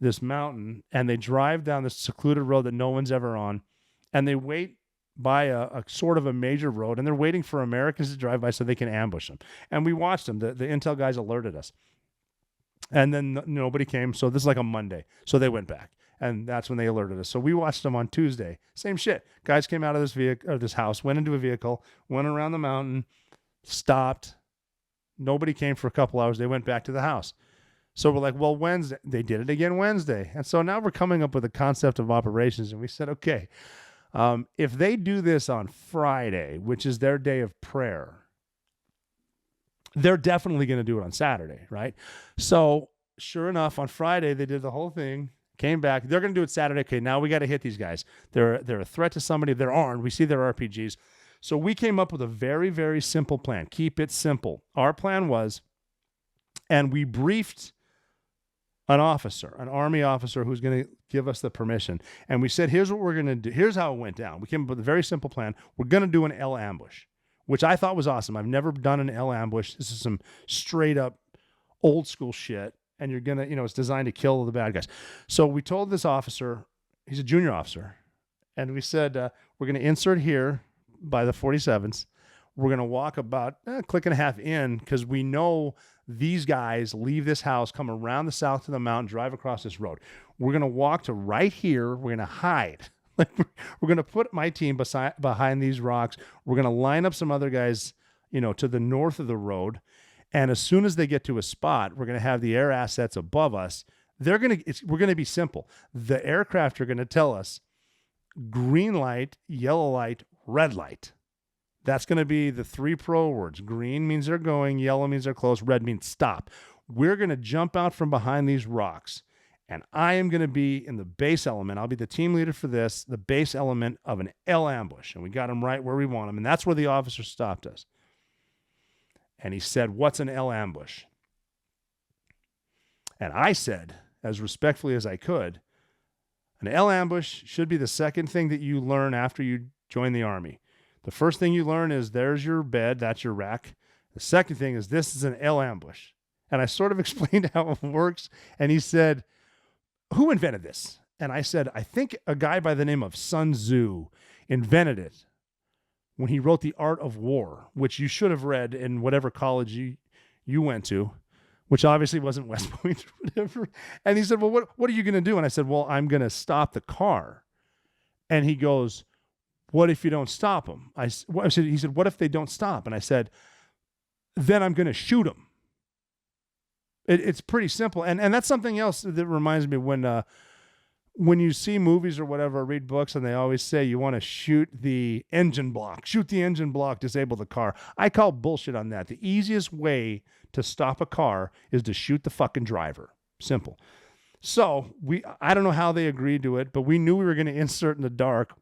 S6: this mountain, and they drive down this secluded road that no one's ever on, and they wait by a sort of a major road, and they're waiting for Americans to drive by so they can ambush them. And we watched them. The intel guys alerted us. And then nobody came, so this is like a Monday. So they went back, and that's when they alerted us. So we watched them on Tuesday. Same shit. Guys came out of this vehicle, or this house, went into a vehicle, went around the mountain, stopped. Nobody came for a couple hours. They went back to the house. So we're like, well, Wednesday. They did it again Wednesday. And so now we're coming up with a concept of operations, and we said, okay, if they do this on Friday, which is their day of prayer, they're definitely going to do it on Saturday, right? So sure enough, on Friday, they did the whole thing, came back. They're going to do it Saturday. Okay, now we got to hit these guys. They're a threat to somebody. They're armed. We see their RPGs. So we came up with a very, very simple plan. Keep it simple. Our plan was, and we briefed an officer, an Army officer who's going to give us the permission. And we said, here's what we're going to do. Here's how it went down. We came up with a very simple plan. We're going to do an L ambush, which I thought was awesome. I've never done an L ambush. This is some straight up old school shit. And you're going to, it's designed to kill the bad guys. So we told this officer, he's a junior officer, and we said, we're going to insert here by the 47s. We're going to walk about a click and a half in, because we know these guys leave this house, come around the south to the mountain, drive across this road. We're going to walk to right here. We're going to hide. We're going to put my team behind these rocks. We're going to line up some other guys, to the north of the road. And as soon as they get to a spot, we're going to have the air assets above us. We're going to be simple. The aircraft are going to tell us green light, yellow light, red light. That's going to be the 3 pro words. Green means they're going, yellow means they're close, red means stop. We're going to jump out from behind these rocks, and I am going to be in the base element. I'll be the team leader for this, the base element of an L ambush. And we got them right where we want them. And that's where the officer stopped us. And he said, what's an L ambush? And I said, as respectfully as I could, an L ambush should be the second thing that you learn after you join the Army. The first thing you learn is there's your bed, that's your rack. The second thing is this is an L ambush. And I sort of explained how it works. And he said, who invented this? And I said, I think a guy by the name of Sun Tzu invented it when he wrote The Art of War, which you should have read in whatever college you went to, which obviously wasn't West Point or whatever. And he said, well, what are you going to do? And I said, well, I'm going to stop the car. And he goes, what if you don't stop them? He said, what if they don't stop? And I said, then I'm going to shoot them. It's pretty simple. And that's something else that reminds me when when you see movies or whatever, or read books, and they always say you want to shoot the engine block, disable the car. I call bullshit on that. The easiest way to stop a car is to shoot the fucking driver. Simple. So I don't know how they agreed to it, but we knew we were going to insert in the dark.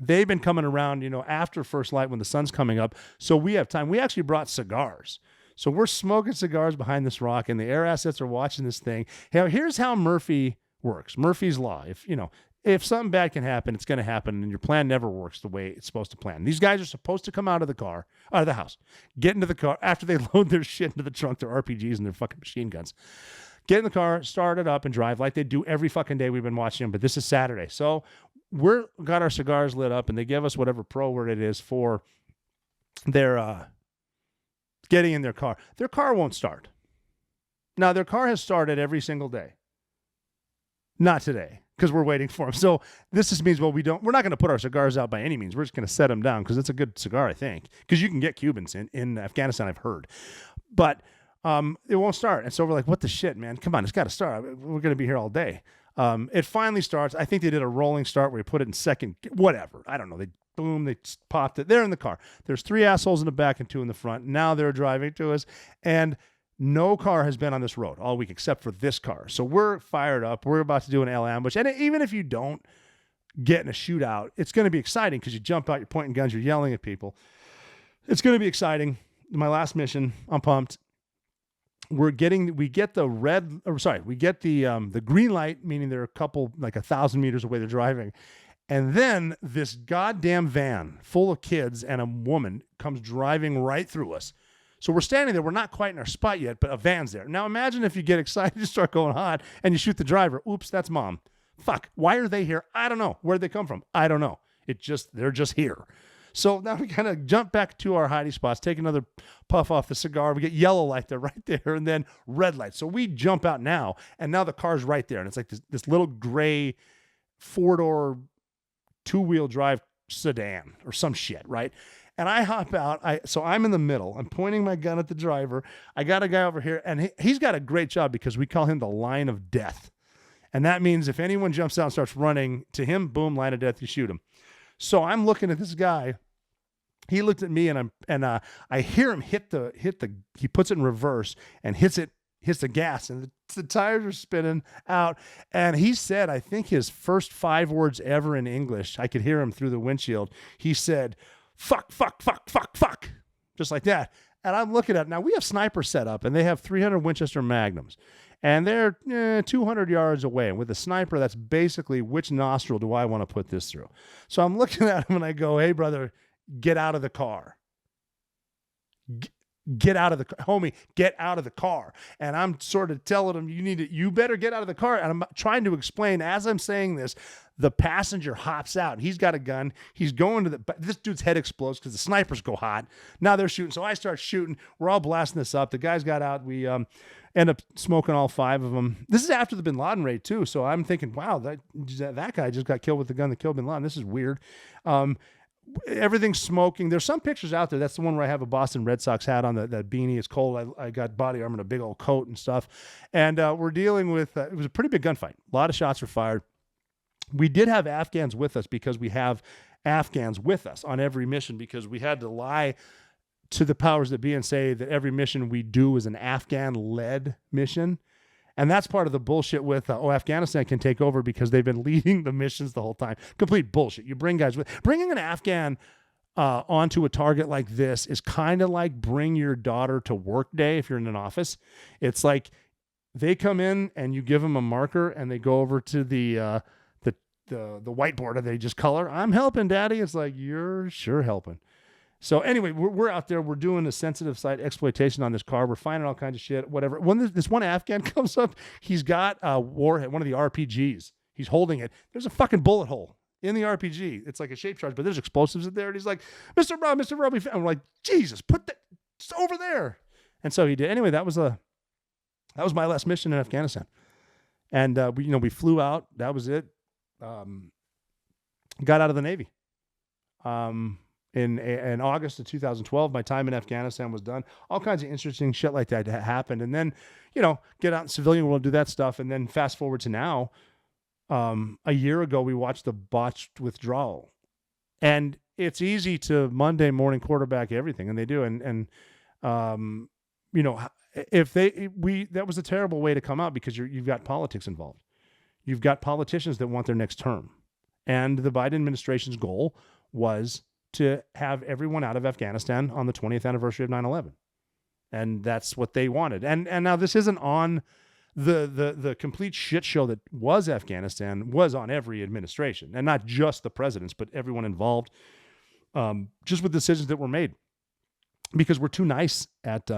S6: They've been coming around, after first light when the sun's coming up. So we have time. We actually brought cigars. So we're smoking cigars behind this rock, and the air assets are watching this thing. Here's how Murphy works. Murphy's Law. If something bad can happen, it's going to happen, and your plan never works the way it's supposed to plan. These guys are supposed to come out of the house, get into the car after they load their shit into the trunk, their RPGs and their fucking machine guns. Get in the car, start it up, and drive like they do every fucking day we've been watching them. But this is Saturday, so we're got our cigars lit up, and they give us whatever pro word it is for their getting in their car. Their car won't start. Now their car has started every single day. Not today, because we're waiting for them. So this just means, we're not going to put our cigars out by any means. We're just going to set them down because it's a good cigar, I think. Because you can get Cubans in Afghanistan, I've heard. But it won't start. And so we're like, what the shit, man? Come on, it's got to start. We're going to be here all day. It finally starts. I think they did a rolling start where you put it in second, whatever. I don't know. They popped it. They're in the car. There's 3 assholes in the back and 2 in the front. Now they're driving to us. And no car has been on this road all week except for this car. So we're fired up. We're about to do an L ambush. And even if you don't get in a shootout, it's going to be exciting because you jump out, you're pointing guns, you're yelling at people. It's going to be exciting. My last mission, I'm pumped. We get the green light, meaning they're a couple, like 1,000 meters away they're driving. And then this goddamn van full of kids and a woman comes driving right through us. So we're standing there. We're not quite in our spot yet, but a van's there. Now imagine if you get excited, you start going hot, and you shoot the driver. Oops, that's mom. Fuck. Why are they here? I don't know. Where'd they come from? I don't know. They're just here. So now we kind of jump back to our hiding spots, take another puff off the cigar. We get yellow light there, right there, and then red light. So we jump out now, and now the car's right there. And it's like this little gray 4-door 2-wheel drive sedan or some shit, right? And I hop out. So I'm in the middle. I'm pointing my gun at the driver. I got a guy over here, and he's got a great job because we call him the line of death. And that means if anyone jumps out and starts running to him, boom, line of death, you shoot him. So I'm looking at this guy. He looked at me, and I hear him he puts it in reverse and hits the gas, and the tires are spinning out. And he said, I think his first 5 words ever in English, I could hear him through the windshield. He said, fuck, fuck, fuck, fuck, fuck. Just like that. And I'm looking at it. Now we have snipers set up, and they have 300 Winchester Magnums, and they're 200 yards away. And with a sniper, that's basically which nostril do I want to put this through? So I'm looking at him and I go, hey brother, get out of the car. Get out of the car. Homie, get out of the car. And I'm sort of telling him, you better get out of the car. And I'm trying to explain, as I'm saying this, the passenger hops out. He's got a gun. He's going to this dude's head explodes because the snipers go hot. Now they're shooting. So I start shooting. We're all blasting this up. The guys got out. We end up smoking all 5 of them. This is after the Bin Laden raid too. So I'm thinking, wow, that guy just got killed with the gun that killed Bin Laden. This is weird. Everything's smoking. There's some pictures out there. That's the one where I have a Boston Red Sox hat on, that beanie. It's cold. I got body armor and a big old coat and stuff. And we're dealing with, it was a pretty big gunfight. A lot of shots were fired. We did have Afghans with us because we have Afghans with us on every mission, because we had to lie to the powers that be and say that every mission we do is an Afghan-led mission. And that's part of the bullshit with, Afghanistan can take over because they've been leading the missions the whole time. Complete bullshit. You bring guys with. Bringing an Afghan onto a target like this is kind of like bring your daughter to work day if you're in an office. It's like they come in and you give them a marker and they go over to the whiteboard and they just color. I'm helping, Daddy. It's like, you're sure helping. So anyway, we're out there. We're doing a sensitive site exploitation on this car. We're finding all kinds of shit, whatever. When this one Afghan comes up, he's got a warhead, one of the RPGs. He's holding it. There's a fucking bullet hole in the RPG. It's like a shape charge, but there's explosives in there. And he's like, Mr. Rob, I'm like, Jesus, put that over there. And so he did. Anyway, that was my last mission in Afghanistan. And we flew out. That was it. Got out of the Navy. In August of 2012, my time in Afghanistan was done. All kinds of interesting shit like that happened. And then, get out in civilian world, do that stuff. And then fast forward to now, a year ago, we watched the botched withdrawal. And it's easy to Monday morning quarterback everything, and they do. And you know, that was a terrible way to come out because you've got politics involved. You've got politicians that want their next term. And the Biden administration's goal was to have everyone out of Afghanistan on the 20th anniversary of 9/11. And that's what they wanted. And now this isn't on the complete shit show that was Afghanistan was on every administration, and not just the presidents, but everyone involved, just with decisions that were made. Because we're too nice at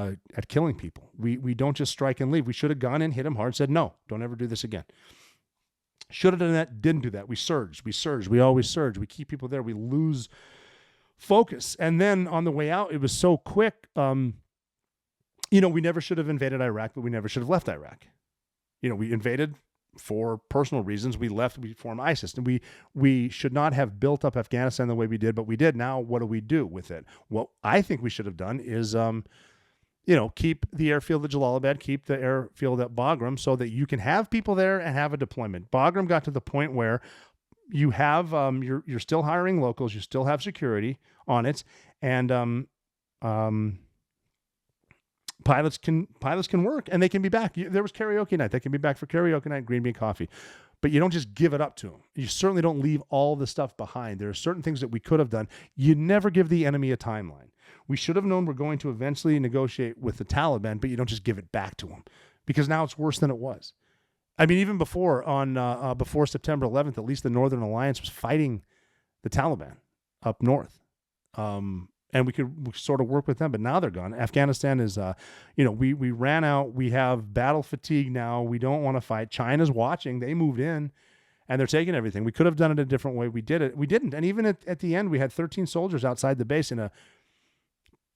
S6: killing people. We don't just strike and leave. We should have gone in, hit them hard, and said, no, don't ever do this again. Should have done that, didn't do that. We surged, we always surge. We keep people there, we lose focus. And then on the way out, it was so quick. You know, we never should have invaded Iraq, but we never should have left Iraq. You know, we invaded for personal reasons. We left, we formed ISIS. And we should not have built up Afghanistan the way we did, but we did. Now, what do we do with it? What I think we should have done is, you know, keep the airfield at Jalalabad, keep the airfield at Bagram so that you can have people there and have a deployment. Bagram got to the point where you have, you're still hiring locals, you still have security on it, and pilots can work and they can be back. There was karaoke night. They can be back for karaoke night, green bean coffee. But you don't just give it up to them. You certainly don't leave all the stuff behind. There are certain things that we could have done. You never give the enemy a timeline. We should have known we're going to eventually negotiate with the Taliban, but you don't just give it back to them, because now it's worse than it was. I mean, even before September 11th, at least the Northern Alliance was fighting the Taliban up north. And we could sort of work with them, but now they're gone. Afghanistan is, you know, we ran out. We have battle fatigue now. We don't want to fight. China's watching. They moved in, and they're taking everything. We could have done it a different way. We did it. We didn't. And even at the end, we had 13 soldiers outside the base in a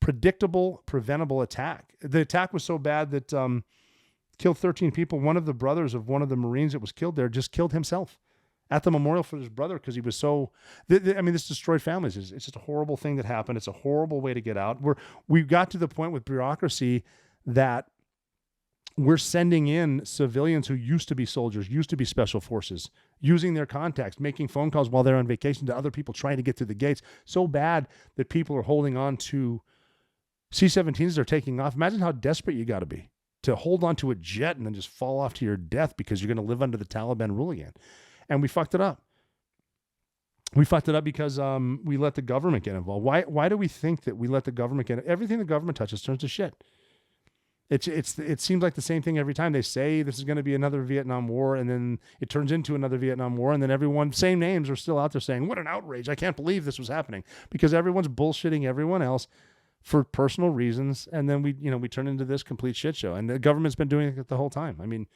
S6: predictable, preventable attack. The attack was so bad that killed 13 people. One of the brothers of one of the Marines that was killed there just killed himself at the memorial for his brother because he was so. I mean, this destroyed families. It's just a horrible thing that happened. It's a horrible way to get out. We got to the point with bureaucracy that we're sending in civilians who used to be soldiers, used to be special forces, using their contacts, making phone calls while they're on vacation to other people trying to get through the gates. So bad that people are holding on to C-17s. They're taking off. Imagine how desperate you got to be to hold on to a jet and then just fall off to your death because you're going to live under the Taliban rule again. And we fucked it up. We fucked it up because we let the government get involved. Why do we think that we let the government get everything the government touches turns to shit? It seems like the same thing every time. They say this is going to be another Vietnam War, and then it turns into another Vietnam War, and then everyone, same names, are still out there saying, what an outrage. I can't believe this was happening. Because everyone's bullshitting everyone else for personal reasons, and then we turn into this complete shit show. And the government's been doing it the whole time. I mean,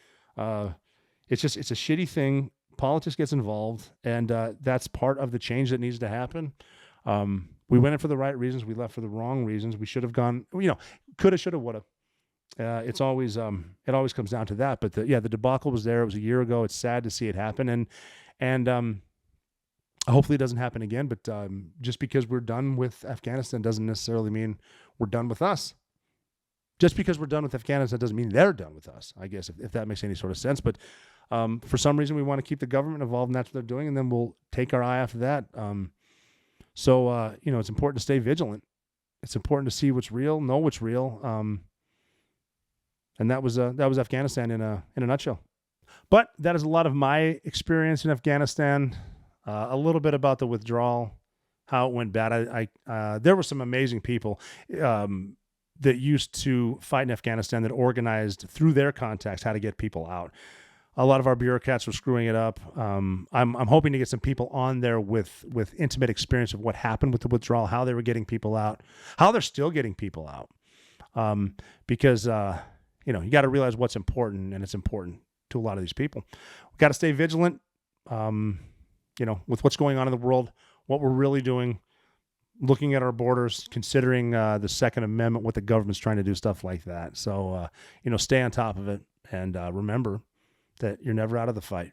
S6: it's a shitty thing. Politics gets involved, and that's part of the change that needs to happen. We went in for the right reasons. We left for the wrong reasons. We should have gone, coulda, shoulda, woulda. It's always, it always comes down to that. But the debacle was there. It was a year ago. It's sad to see it happen. And hopefully it doesn't happen again. But just because we're done with Afghanistan doesn't necessarily mean we're done with us. Just because we're done with Afghanistan doesn't mean they're done with us, I guess, if that makes any sort of sense. But for some reason, we want to keep the government involved, and that's what they're doing, and then we'll take our eye after that. So it's important to stay vigilant. It's important to see what's real, know what's real, and that was Afghanistan in a nutshell. But that is a lot of my experience in Afghanistan. A little bit about the withdrawal, how it went bad. There were some amazing people that used to fight in Afghanistan that organized through their contacts how to get people out. A lot of our bureaucrats were screwing it up. I'm hoping to get some people on there with intimate experience of what happened with the withdrawal, how they were getting people out, how they're still getting people out. Because you got to realize what's important, and it's important to a lot of these people. We got to stay vigilant, with what's going on in the world, what we're really doing, looking at our borders, considering the Second Amendment, what the government's trying to do, stuff like that. So, stay on top of it, and remember that you're never out of the fight.